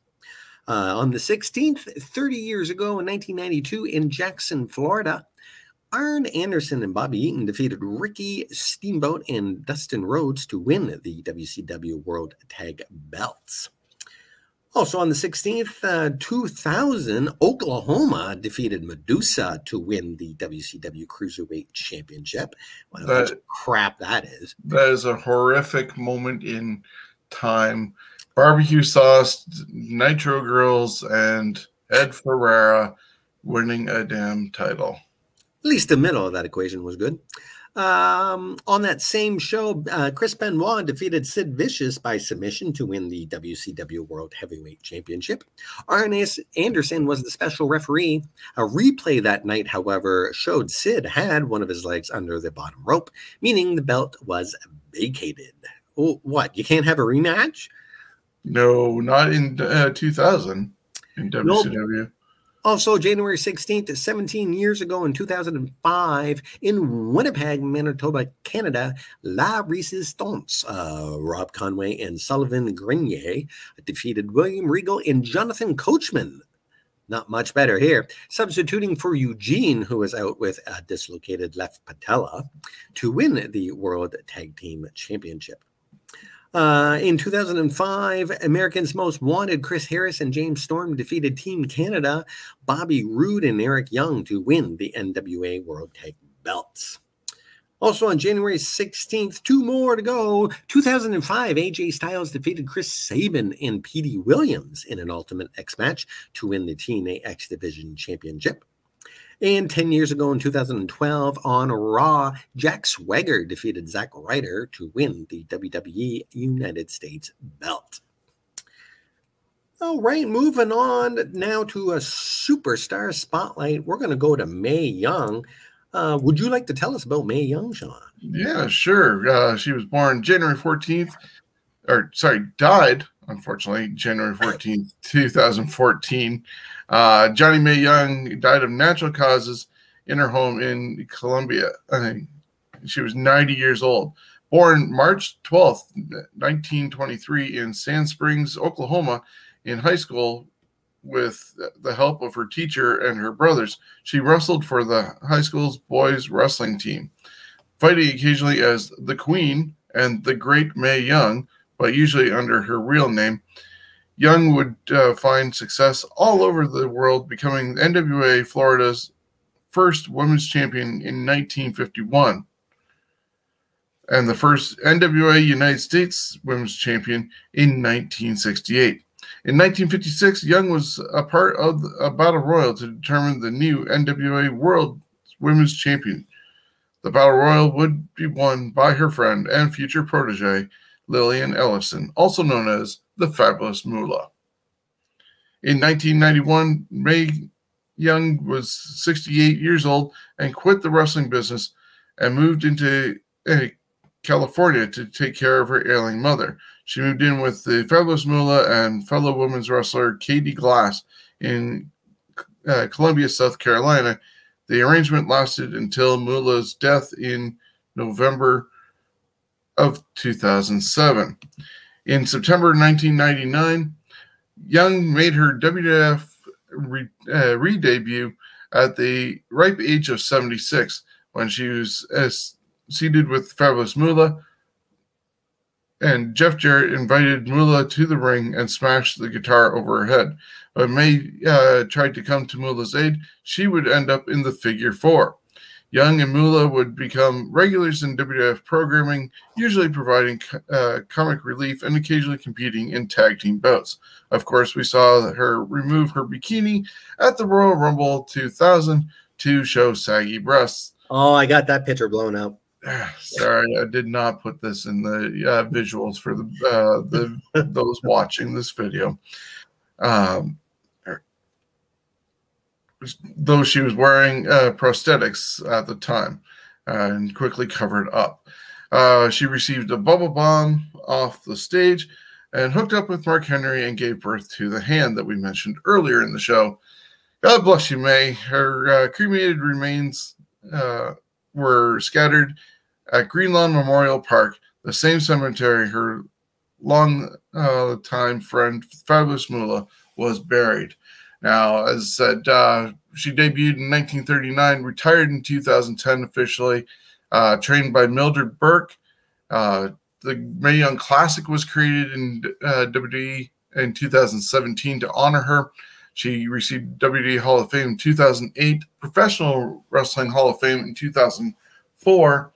On the 16th, 30 years ago in 1992 in Jackson, Florida, Arn Anderson and Bobby Eaton defeated Ricky Steamboat and Dustin Rhodes to win the WCW World Tag Belts. Also on the 16th, 2000, Oklahoma defeated Medusa to win the WCW Cruiserweight Championship. What a bunch of crap that is. That is a horrific moment in time. Barbecue sauce, Nitro Girls, and Ed Ferreira winning a damn title. At least the middle of that equation was good. On that same show, Chris Benoit defeated Sid Vicious by submission to win the WCW World Heavyweight Championship. Arn Anderson was the special referee. A replay that night, however, showed Sid had one of his legs under the bottom rope, meaning the belt was vacated. Oh, what? You can't have a rematch? No, not in 2000 in WCW. Nope. Also, January 16th, 17 years ago in 2005, in Winnipeg, Manitoba, Canada, La Resistance, Rob Conway and Sullivan Grenier defeated William Regal and Jonathan Coachman. Not much better here. Substituting for Eugene, who was out with a dislocated left patella, to win the World Tag Team Championship. In 2005, America's Most Wanted Chris Harris and James Storm defeated Team Canada, Bobby Roode and Eric Young to win the NWA World Tag Belts. Also on January 16th, 2 more to go, 2005, AJ Styles defeated Chris Sabin and Petey Williams in an Ultimate X match to win the TNA X Division Championship. And 10 years ago in 2012, on Raw, Jack Swagger defeated Zack Ryder to win the WWE United States belt. All right, moving on now to a superstar spotlight. We're going to go to Mae Young. Would you like to tell us about Mae Young, Shawn? Yeah, sure. She was born January 14th, died, unfortunately, January 14th, 2014. Johnny Mae Young died of natural causes in her home in Colombia. I think she was 90 years old. Born March 12th, 1923 in Sand Springs, Oklahoma, in high school with the help of her teacher and her brothers. She wrestled for the high school's boys wrestling team, fighting occasionally as the Queen and the Great Mae Young, but usually under her real name. Young would find success all over the world, becoming NWA Florida's first women's champion in 1951 and the first NWA United States women's champion in 1968. In 1956, Young was a part of a battle royal to determine the new NWA World Women's Champion. The battle royal would be won by her friend and future protege, Lillian Ellison, also known as the Fabulous Moolah. In 1991, Mae Young was 68 years old and quit the wrestling business and moved into California to take care of her ailing mother. She moved in with the Fabulous Moolah and fellow women's wrestler Katie Glass in Columbia, South Carolina. The arrangement lasted until Moolah's death in November of 2007. In September 1999, Young made her WWF re-debut at the ripe age of 76 when she was seated with Fabulous Moolah, and Jeff Jarrett invited Moolah to the ring and smashed the guitar over her head. When Mae tried to come to Moolah's aid, she would end up in the figure four. Young and Moolah would become regulars in WWF programming, usually providing comic relief and occasionally competing in tag team bouts. Of course, we saw her remove her bikini at the Royal Rumble 2000 to show saggy breasts. Oh, I got that picture blown up. Sorry, I did not put this in the visuals for the those watching this video. Though she was wearing prosthetics at the time and quickly covered up. She received a bubble bomb off the stage and hooked up with Mark Henry and gave birth to the hand that we mentioned earlier in the show. God bless you, Mae. Her cremated remains were scattered at Greenlawn Memorial Park, the same cemetery her long-time friend, Fabulous Moolah, was buried. Now, as I said, She debuted in 1939, retired in 2010 officially, trained by Mildred Burke. The Mae Young Classic was created in WWE in 2017 to honor her. She received WWE Hall of Fame in 2008, Professional Wrestling Hall of Fame in 2004.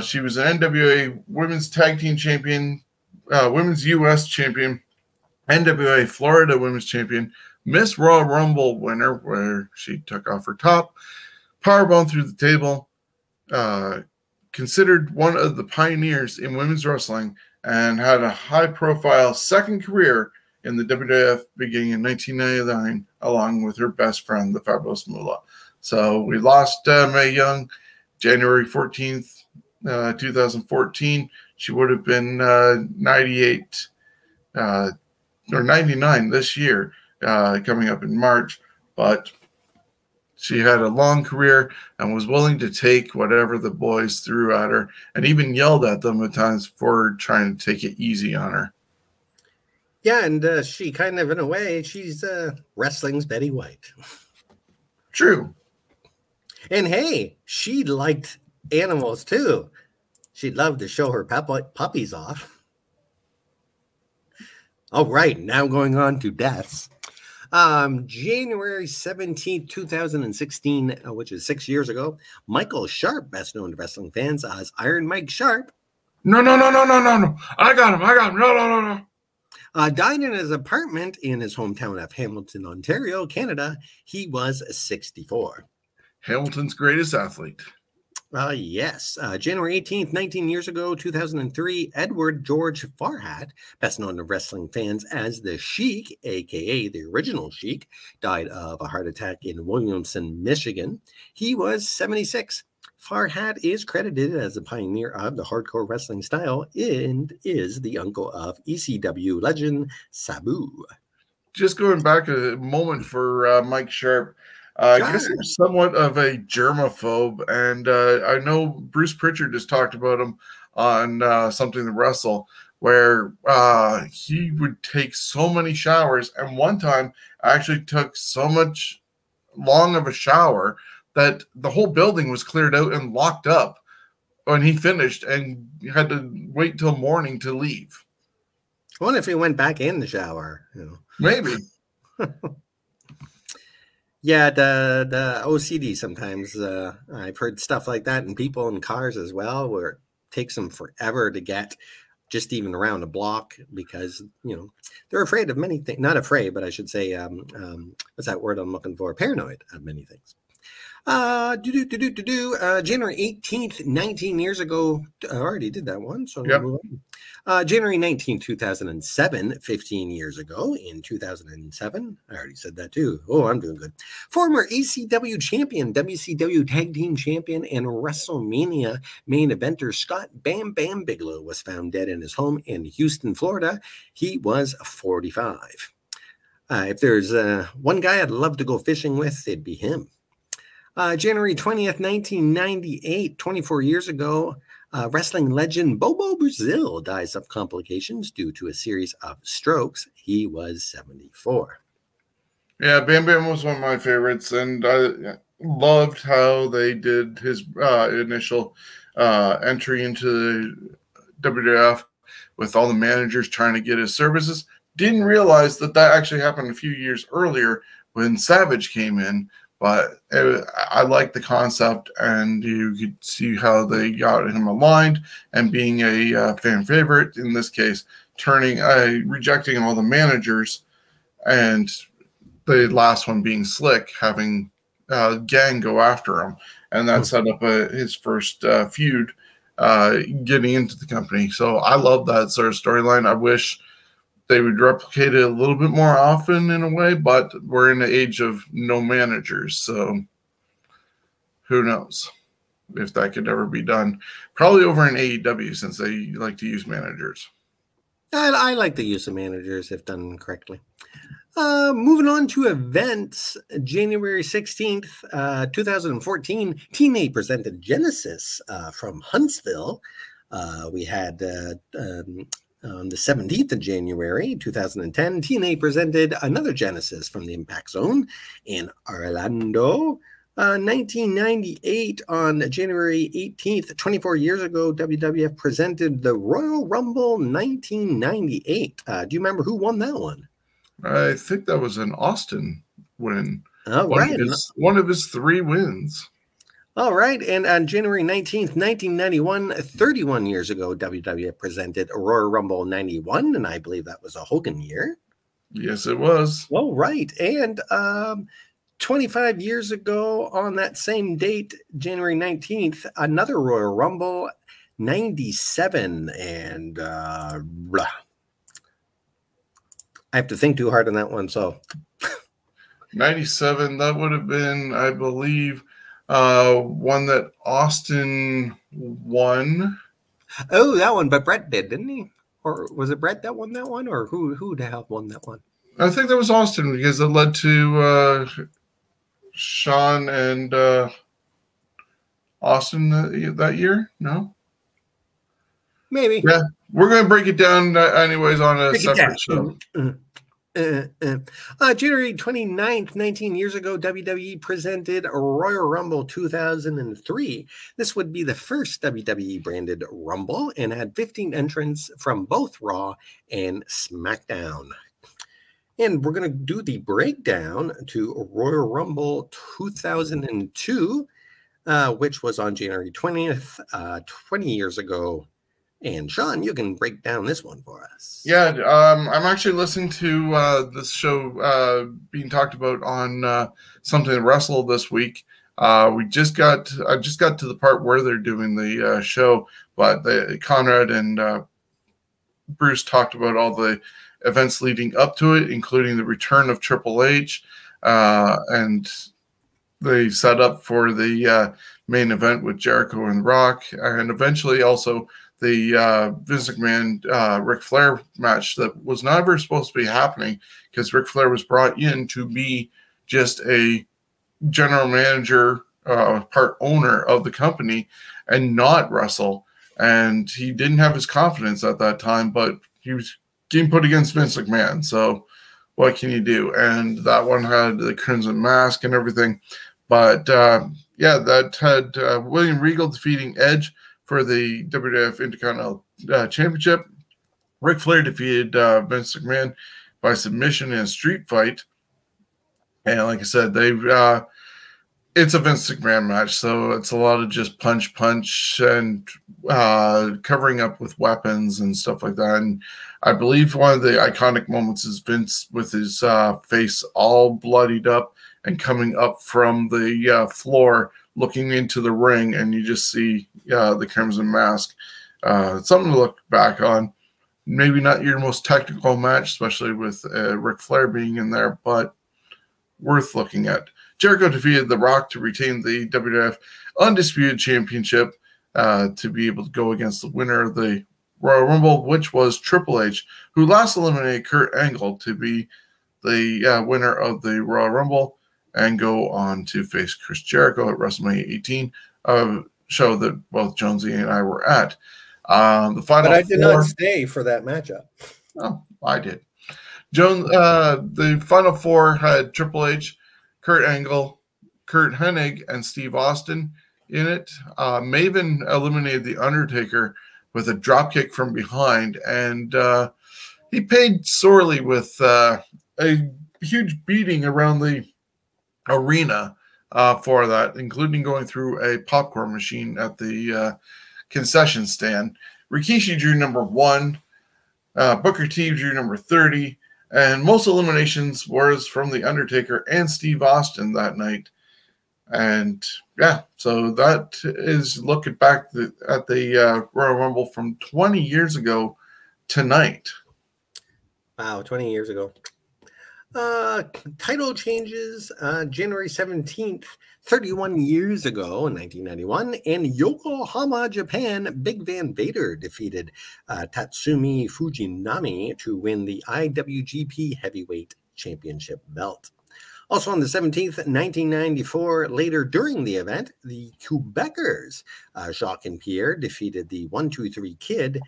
She was an NWA Women's Tag Team Champion, Women's U.S. Champion, NWA Florida Women's Champion, Miss Royal Rumble winner, where she took off her top, powerbomb through the table, considered one of the pioneers in women's wrestling, and had a high-profile second career in the WWF beginning in 1999, along with her best friend, the Fabulous Moolah. So we lost Mae Young January 14th, 2014. She would have been 98 or 99 this year, coming up in March, but she had a long career and was willing to take whatever the boys threw at her, and even yelled at them at times for trying to take it easy on her. Yeah, and she kind of, in a way, she's wrestling's Betty White. True. And hey, she liked animals too. She'd love to show her puppies off. All right, now going on to deaths. January 17th, 2016, which is 6 years ago, Michael Sharp, best known to wrestling fans as Iron Mike Sharp. No. I got him. No. Died in his apartment in his hometown of Hamilton, Ontario, Canada. He was 64. Hamilton's greatest athlete. Yes. January 18th, 19 years ago, 2003, Edward George Farhat, best known to wrestling fans as the Sheik, a.k.a. the original Sheik, died of a heart attack in Williamson, Michigan. He was 76. Farhat is credited as a pioneer of the hardcore wrestling style and is the uncle of ECW legend Sabu. Just going back a moment for Mike Sharp, I guess he was somewhat of a germaphobe, and I know Bruce Pritchard just talked about him on Something to Wrestle, where he would take so many showers, and one time I actually took so much long of a shower that the whole building was cleared out and locked up when he finished, and you had to wait till morning to leave. I wonder if he went back in the shower. You know. Maybe. Yeah, the OCD sometimes. I've heard stuff like that in people in cars as well, where it takes them forever to get just even around a block because, you know, they're afraid of many things. Not afraid, but I should say, what's that word I'm looking for? Paranoid of many things. January 18th, 19 years ago. I already did that one, so yep. Move on. January 19th, 2007, 15 years ago, in 2007. I already said that too. Oh, I'm doing good. Former ECW champion, WCW Tag Team champion, and Wrestlemania main eventer Scott Bam Bam Bigelow was found dead in his home in Houston, Florida. He was 45. If there's one guy I'd love to go fishing with, it'd be him. January 20th, 1998, 24 years ago, wrestling legend Bobo Brazil dies of complications due to a series of strokes. He was 74. Yeah, Bam Bam was one of my favorites, and I loved how they did his initial entry into the WWF with all the managers trying to get his services. Didn't realize that actually happened a few years earlier when Savage came in. But I like the concept, and you could see how they got him aligned and being a fan favorite, in this case, rejecting all the managers, and the last one being Slick, having Gang go after him. And that set up his first feud getting into the company. So I love that sort of storyline. I wish they would replicate it a little bit more often in a way, but we're in the age of no managers, so who knows if that could ever be done. Probably over in AEW, since they like to use managers. I like the use of managers if done correctly. Moving on to events, January 16th, 2014, TNA presented Genesis from Huntsville. We had On the 17th of January, 2010, TNA presented another Genesis from the Impact Zone in Orlando. 1998, on January 18th, 24 years ago, WWF presented the Royal Rumble 1998. Do you remember who won that one? I think that was an Austin win. Oh, right. One of his 3 wins. All right. And on January 19th, 1991, 31 years ago, WWF presented Royal Rumble 91, and I believe that was a Hogan year. Yes, it was. Oh, right. And 25 years ago, on that same date, January 19th, another Royal Rumble 97. And I have to think too hard on that one. So 97, that would have been, I believe, one that Austin won. Oh, that one, but Brett did, didn't he? Or was it Brett that won that one? Or who the hell won that one? I think that was Austin, because it led to Shawn and Austin that year. No? Maybe. Yeah, we're going to break it down anyways on a separate show. January 29th, 19 years ago, WWE presented Royal Rumble 2003. This would be the first WWE branded Rumble and had 15 entrants from both Raw and SmackDown. And we're going to do the breakdown to Royal Rumble 2002, which was on January 20th, 20 years ago. And Shawn, you can break down this one for us. Yeah, I'm actually listening to this show being talked about on Something to Wrestle this week. I just got to the part where they're doing the show, but Conrad and Bruce talked about all the events leading up to it, including the return of Triple H, and they set up for the main event with Jericho and Rock, and eventually also the Vince McMahon Ric Flair match that was never supposed to be happening, because Ric Flair was brought in to be just a general manager, part owner of the company, and not wrestle. And he didn't have his confidence at that time, but he was getting put against Vince McMahon. So what can you do? And that one had the Crimson Mask and everything. But yeah, that had William Regal defeating Edge for the WWF Intercontinental Championship. Ric Flair defeated Vince McMahon by submission in a street fight. And like I said, it's a Vince McMahon match, so it's a lot of just punch and covering up with weapons and stuff like that. And I believe one of the iconic moments is Vince with his face all bloodied up and coming up from the floor, looking into the ring, and you just see the Crimson Mask. It's something to look back on. Maybe not your most technical match, especially with Ric Flair being in there, but worth looking at. Jericho defeated The Rock to retain the WWF Undisputed Championship to be able to go against the winner of the Royal Rumble, which was Triple H, who last eliminated Kurt Angle to be the winner of the Royal Rumble and go on to face Chris Jericho at WrestleMania 18, show that both Jonesy and I were at. The final but I did not stay for that matchup. Oh, I did. The final 4 had Triple H, Kurt Angle, Kurt Hennig, and Steve Austin in it. Maven eliminated The Undertaker with a dropkick from behind, and he paid sorely with a huge beating around the arena for that, including going through a popcorn machine at the concession stand. Rikishi drew number 1. Booker T drew number 30. And most eliminations was from The Undertaker and Steve Austin that night. And yeah, so that is looking back at the Royal Rumble from 20 years ago tonight. Wow, 20 years ago. Title changes January 17th, 31 years ago in 1991. In Yokohama, Japan, Big Van Vader defeated Tatsumi Fujinami to win the IWGP Heavyweight Championship belt. Also on the 17th, 1994, later during the event, the Quebecers, Jacques and Pierre, defeated the 1-2-3 Kid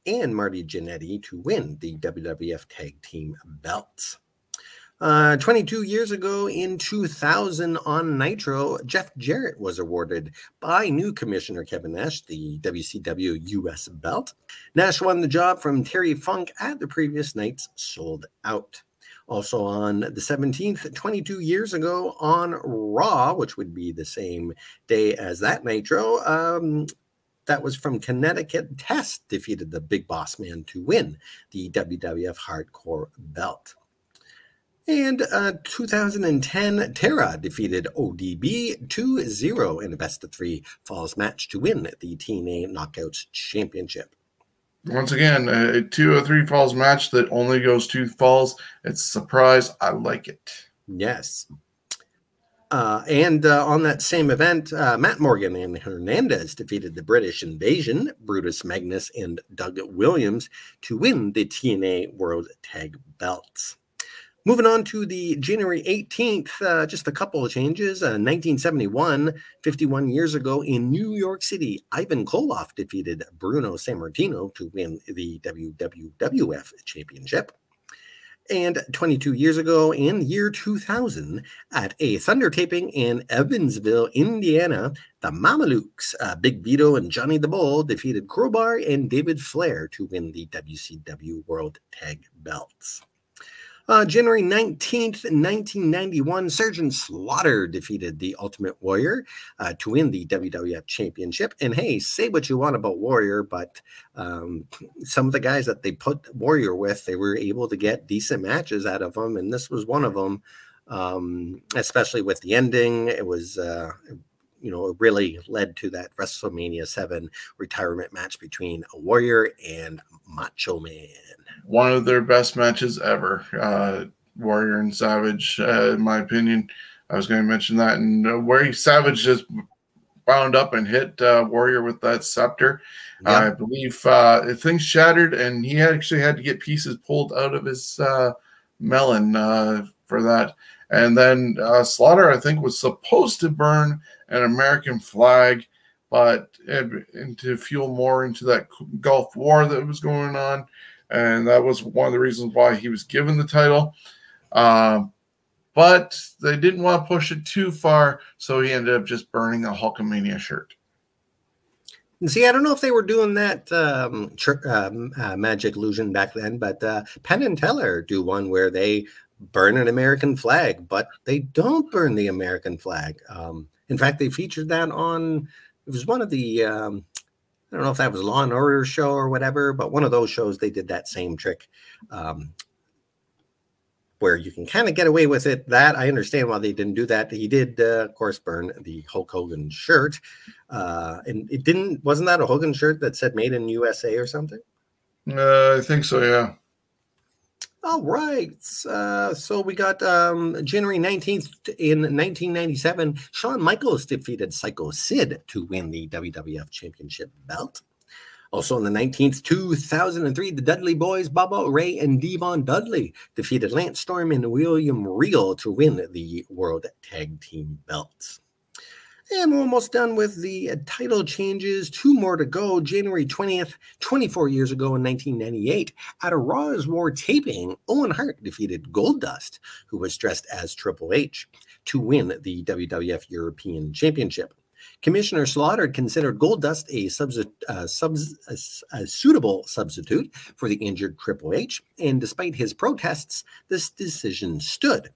and Marty Jannetty to win the WWF Tag Team belts. 22 years ago in 2000 on Nitro, Jeff Jarrett was awarded by new Commissioner Kevin Nash the WCW US belt. Nash won the job from Terry Funk at the previous night's Sold Out. Also on the 17th, 22 years ago on Raw, which would be the same day as that Nitro, that was from Connecticut, Test defeated the Big Boss Man to win the WWF Hardcore belt. And 2010, Tara defeated ODB 2-0 in a best-of-3 falls match to win the TNA Knockouts Championship. Once again, a 2-3 falls match that only goes 2 falls. It's a surprise. I like it. Yes. And on that same event, Matt Morgan and Hernandez defeated the British Invasion, Brutus Magnus and Doug Williams, to win the TNA World Tag Belts. Moving on to the January 18th, just a couple of changes. 1971, 51 years ago in New York City, Ivan Koloff defeated Bruno Sammartino to win the WWF Championship. And 22 years ago in the year 2000, at a Thunder taping in Evansville, Indiana, the Mamalukes, Big Vito and Johnny the Bull, defeated Crowbar and David Flair to win the WCW World Tag Belts. January 19th, 1991, Sergeant Slaughter defeated the Ultimate Warrior to win the WWF Championship. And hey, say what you want about Warrior, but some of the guys that they put Warrior with, they were able to get decent matches out of them, and this was one of them, especially with the ending. It was, it really led to that WrestleMania 7 retirement match between a Warrior and Macho Man. One of their best matches ever, Warrior and Savage, in my opinion. I was going to mention that. And where Savage just bound up and hit Warrior with that scepter. Yep. I believe things shattered, and he actually had to get pieces pulled out of his melon for that. And then Slaughter, I think, was supposed to burn an American flag, but to fuel more into that Gulf War that was going on. And that was one of the reasons why he was given the title. But they didn't want to push it too far, so he ended up just burning a Hulkamania shirt. See, I don't know if they were doing that magic illusion back then, but Penn and Teller do one where they burn an American flag, but they don't burn the American flag. In fact, they featured that on, it was one of the, I don't know if that was Law and Order show or whatever, but one of those shows, they did that same trick where you can kind of get away with it. That I understand why they didn't do that. He did, of course, burn the Hulk Hogan shirt. And it wasn't that a Hogan shirt that said made in USA or something? I think so, yeah. All right. So we got January 19th in 1997, Shawn Michaels defeated Psycho Sid to win the WWF Championship belt. Also on the 19th, 2003, the Dudley Boys, Bubba Ray and Devon Dudley defeated Lance Storm and William Regal to win the World Tag Team belts. And we're almost done with the title changes. 2 more to go. January 20th, 24 years ago in 1998, at a Raw is War taping, Owen Hart defeated Goldust, who was dressed as Triple H, to win the WWF European Championship. Commissioner Slaughter considered Goldust a suitable substitute for the injured Triple H, and despite his protests, this decision stood.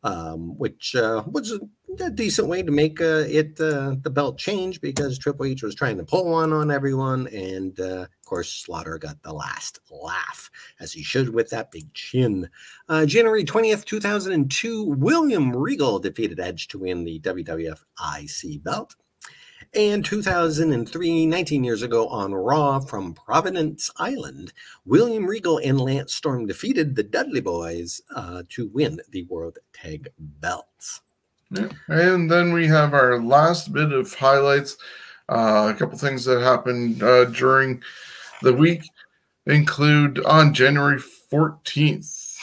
Which was a decent way to make the belt change, because Triple H was trying to pull one on everyone, and of course Slaughter got the last laugh, as he should with that big chin. January 20th, 2002, William Regal defeated Edge to win the WWF IC belt. And 2003, 19 years ago on Raw from Providence Island, William Regal and Lance Storm defeated the Dudley Boys to win the World Tag Belts. Yeah. And then we have our last bit of highlights. A couple things that happened during the week include on January 14th,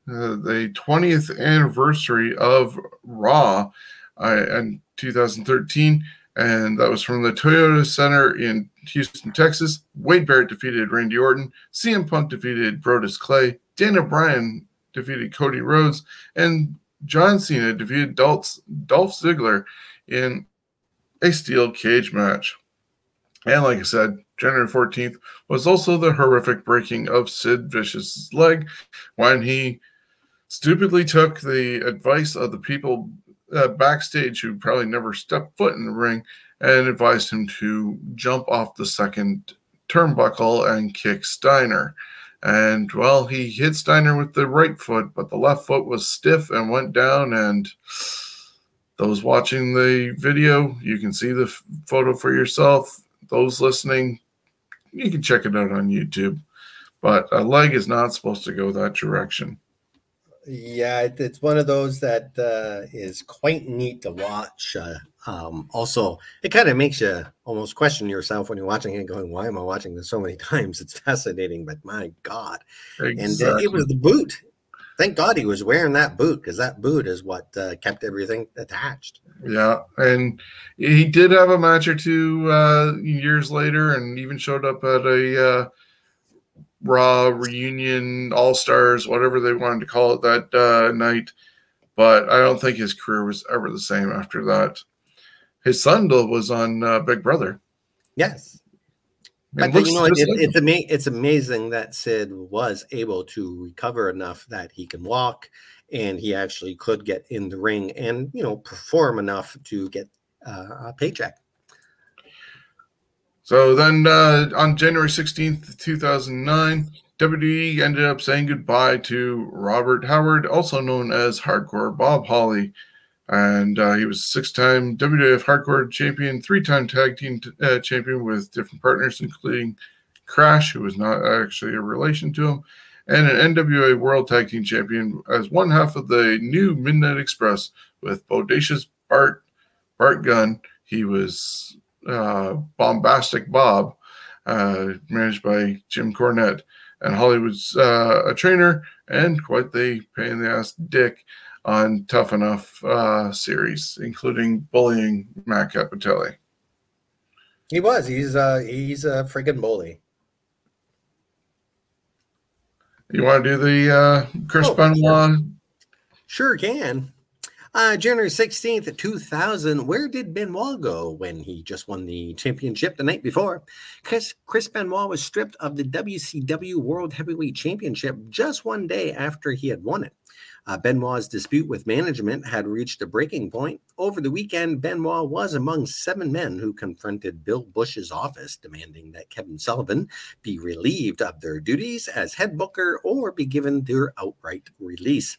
the 20th anniversary of Raw in 2013. And that was from the Toyota Center in Houston, Texas. Wade Barrett defeated Randy Orton. CM Punk defeated Brodus Clay. Daniel Bryan defeated Cody Rhodes. And John Cena defeated Dolph Ziggler in a steel cage match. And like I said, January 14th was also the horrific breaking of Sid Vicious's leg when he stupidly took the advice of the people backstage who probably never stepped foot in the ring and advised him to jump off the second turnbuckle and kick Steiner. And, well, he hit Steiner with the right foot, but the left foot was stiff and went down. And those watching the video, you can see the photo for yourself. Those listening, you can check it out on YouTube. But a leg is not supposed to go that direction. Yeah, it's one of those that is quite neat to watch. Also, it kind of makes you almost question yourself when you're watching it, going, why am I watching this so many times? It's fascinating, but my God. Exactly. And it was the boot. Thank God he was wearing that boot, because that boot is what kept everything attached. Yeah, and he did have a match or two years later, and even showed up at a Raw reunion, All-Stars, whatever they wanted to call it that night. But I don't think his career was ever the same after that. His son was on Big Brother. Yes. But you know, it's amazing that Sid was able to recover enough that he can walk, and he actually could get in the ring and, you know, perform enough to get a paycheck. So then on January 16th, 2009, WWE ended up saying goodbye to Robert Howard, also known as Hardcore Bob Holly. And he was 6-time WWF Hardcore Champion, 3-time Tag Team Champion with different partners, including Crash, who was not actually a relation to him, and an NWA World Tag Team Champion as one half of the new Midnight Express with Bodacious Bart Gunn. He was Bombastic Bob, managed by Jim Cornette. And Hollywood's a trainer and quite the pain in the ass dick on Tough Enough series, including bullying Matt Capitelli. He was. He's a friggin' bully. You want to do the Chris Benoit? Sure can. January 16th, 2000, where did Benoit go when he just won the championship the night before? Chris Benoit was stripped of the WCW World Heavyweight Championship just one day after he had won it. Benoit's dispute with management had reached a breaking point. Over the weekend, Benoit was among 7 men who confronted Bill Bush's office, demanding that Kevin Sullivan be relieved of their duties as head booker or be given their outright release.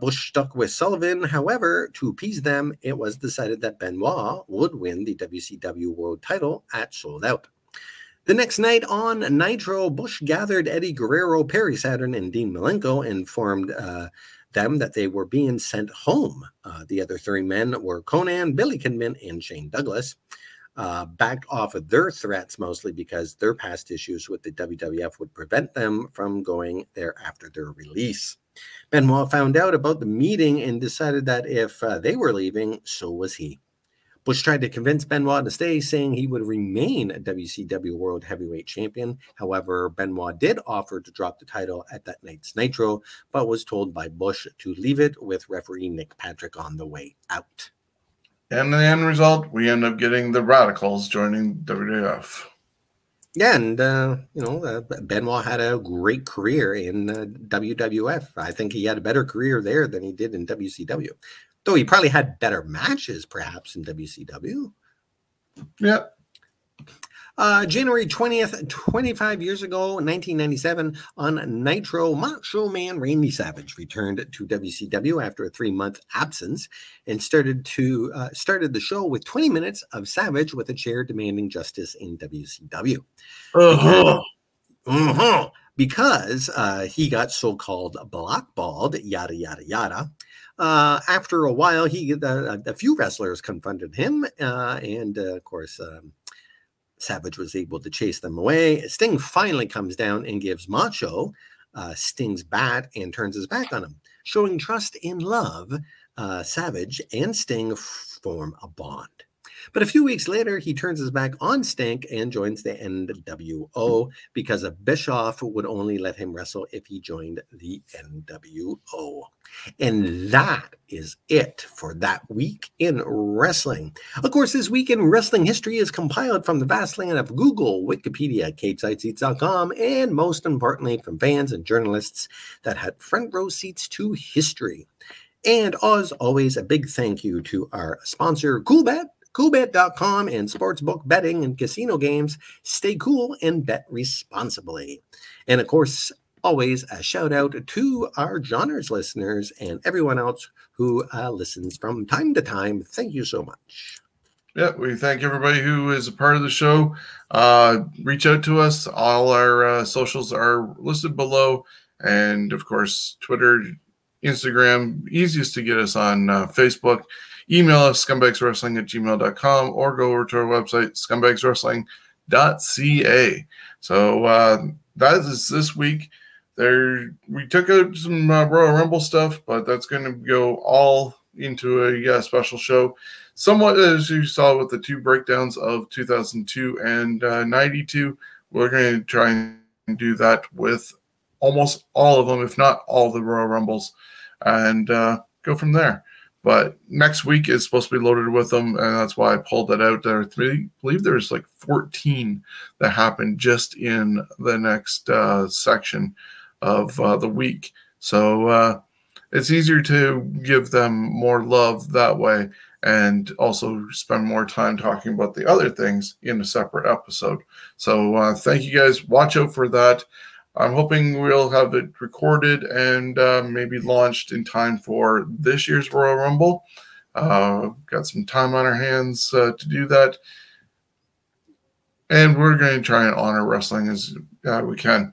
Bush stuck with Sullivan. However, to appease them, it was decided that Benoit would win the WCW World title at Sold Out. The next night on Nitro, Bush gathered Eddie Guerrero, Perry Saturn, and Dean Malenko and informed them that they were being sent home. The other 3 men were Conan, Billy Kidman, and Shane Douglas. Backed off of their threats, mostly because their past issues with the WWF would prevent them from going there after their release. Benoit found out about the meeting and decided that if they were leaving, so was he. Bush tried to convince Benoit to stay, saying he would remain a WCW World Heavyweight Champion. However, Benoit did offer to drop the title at that night's Nitro, but was told by Bush to leave it with referee Nick Patrick on the way out. And the end result, we end up getting the Radicals joining WWF. Yeah, and, Benoit had a great career in WWF. I think he had a better career there than he did in WCW. Though he probably had better matches, perhaps, in WCW. Yeah. January 20th, 25 years ago, 1997, on Nitro, Macho Man Randy Savage returned to WCW after a 3-month absence and started the show with 20 minutes of Savage with a chair demanding justice in WCW. Because he got so-called blackballed, yada, yada, yada. After a while, a few wrestlers confronted him, and of course, Savage was able to chase them away. Sting finally comes down and gives Macho Sting's bat and turns his back on him. Showing trust and love, Savage and Sting form a bond. But a few weeks later, he turns his back on Stink and joins the NWO because a Bischoff would only let him wrestle if he joined the NWO. And that is it for that week in wrestling. Of course, this week in wrestling history is compiled from the vast land of Google, Wikipedia, CageSideSeats.com, and most importantly, from fans and journalists that had front row seats to history. And as always, a big thank you to our sponsor, Coolbet, Coolbet.com, and sportsbook betting and casino games. Stay cool and bet responsibly. And of course, always a shout out to our Johners listeners and everyone else who listens from time to time. Thank you so much. Yeah, we thank everybody who is a part of the show. Reach out to us. All our socials are listed below. And of course, Twitter, Instagram, easiest to get us on Facebook. Email us scumbagswrestling@gmail.com or go over to our website, scumbagswrestling.ca. So that is this week. We took out some Royal Rumble stuff, but that's going to go all into a special show. Somewhat as you saw with the two breakdowns of 2002 and 92, we're going to try and do that with almost all of them, if not all the Royal Rumbles, and go from there. But next week is supposed to be loaded with them, and that's why I pulled that out there. I believe there's like 14 that happened just in the next section of the week. So it's easier to give them more love that way and also spend more time talking about the other things in a separate episode. So thank you guys. Watch out for that. I'm hoping we'll have it recorded and maybe launched in time for this year's Royal Rumble. Got some time on our hands to do that. And we're going to try and honor wrestling as we can.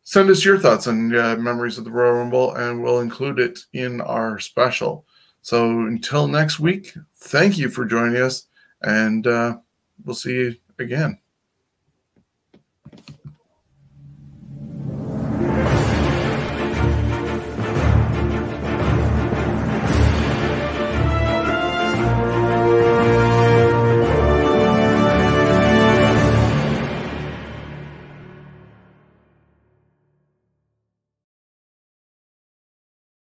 Send us your thoughts and memories of the Royal Rumble, and we'll include it in our special. So until next week, thank you for joining us, and we'll see you again.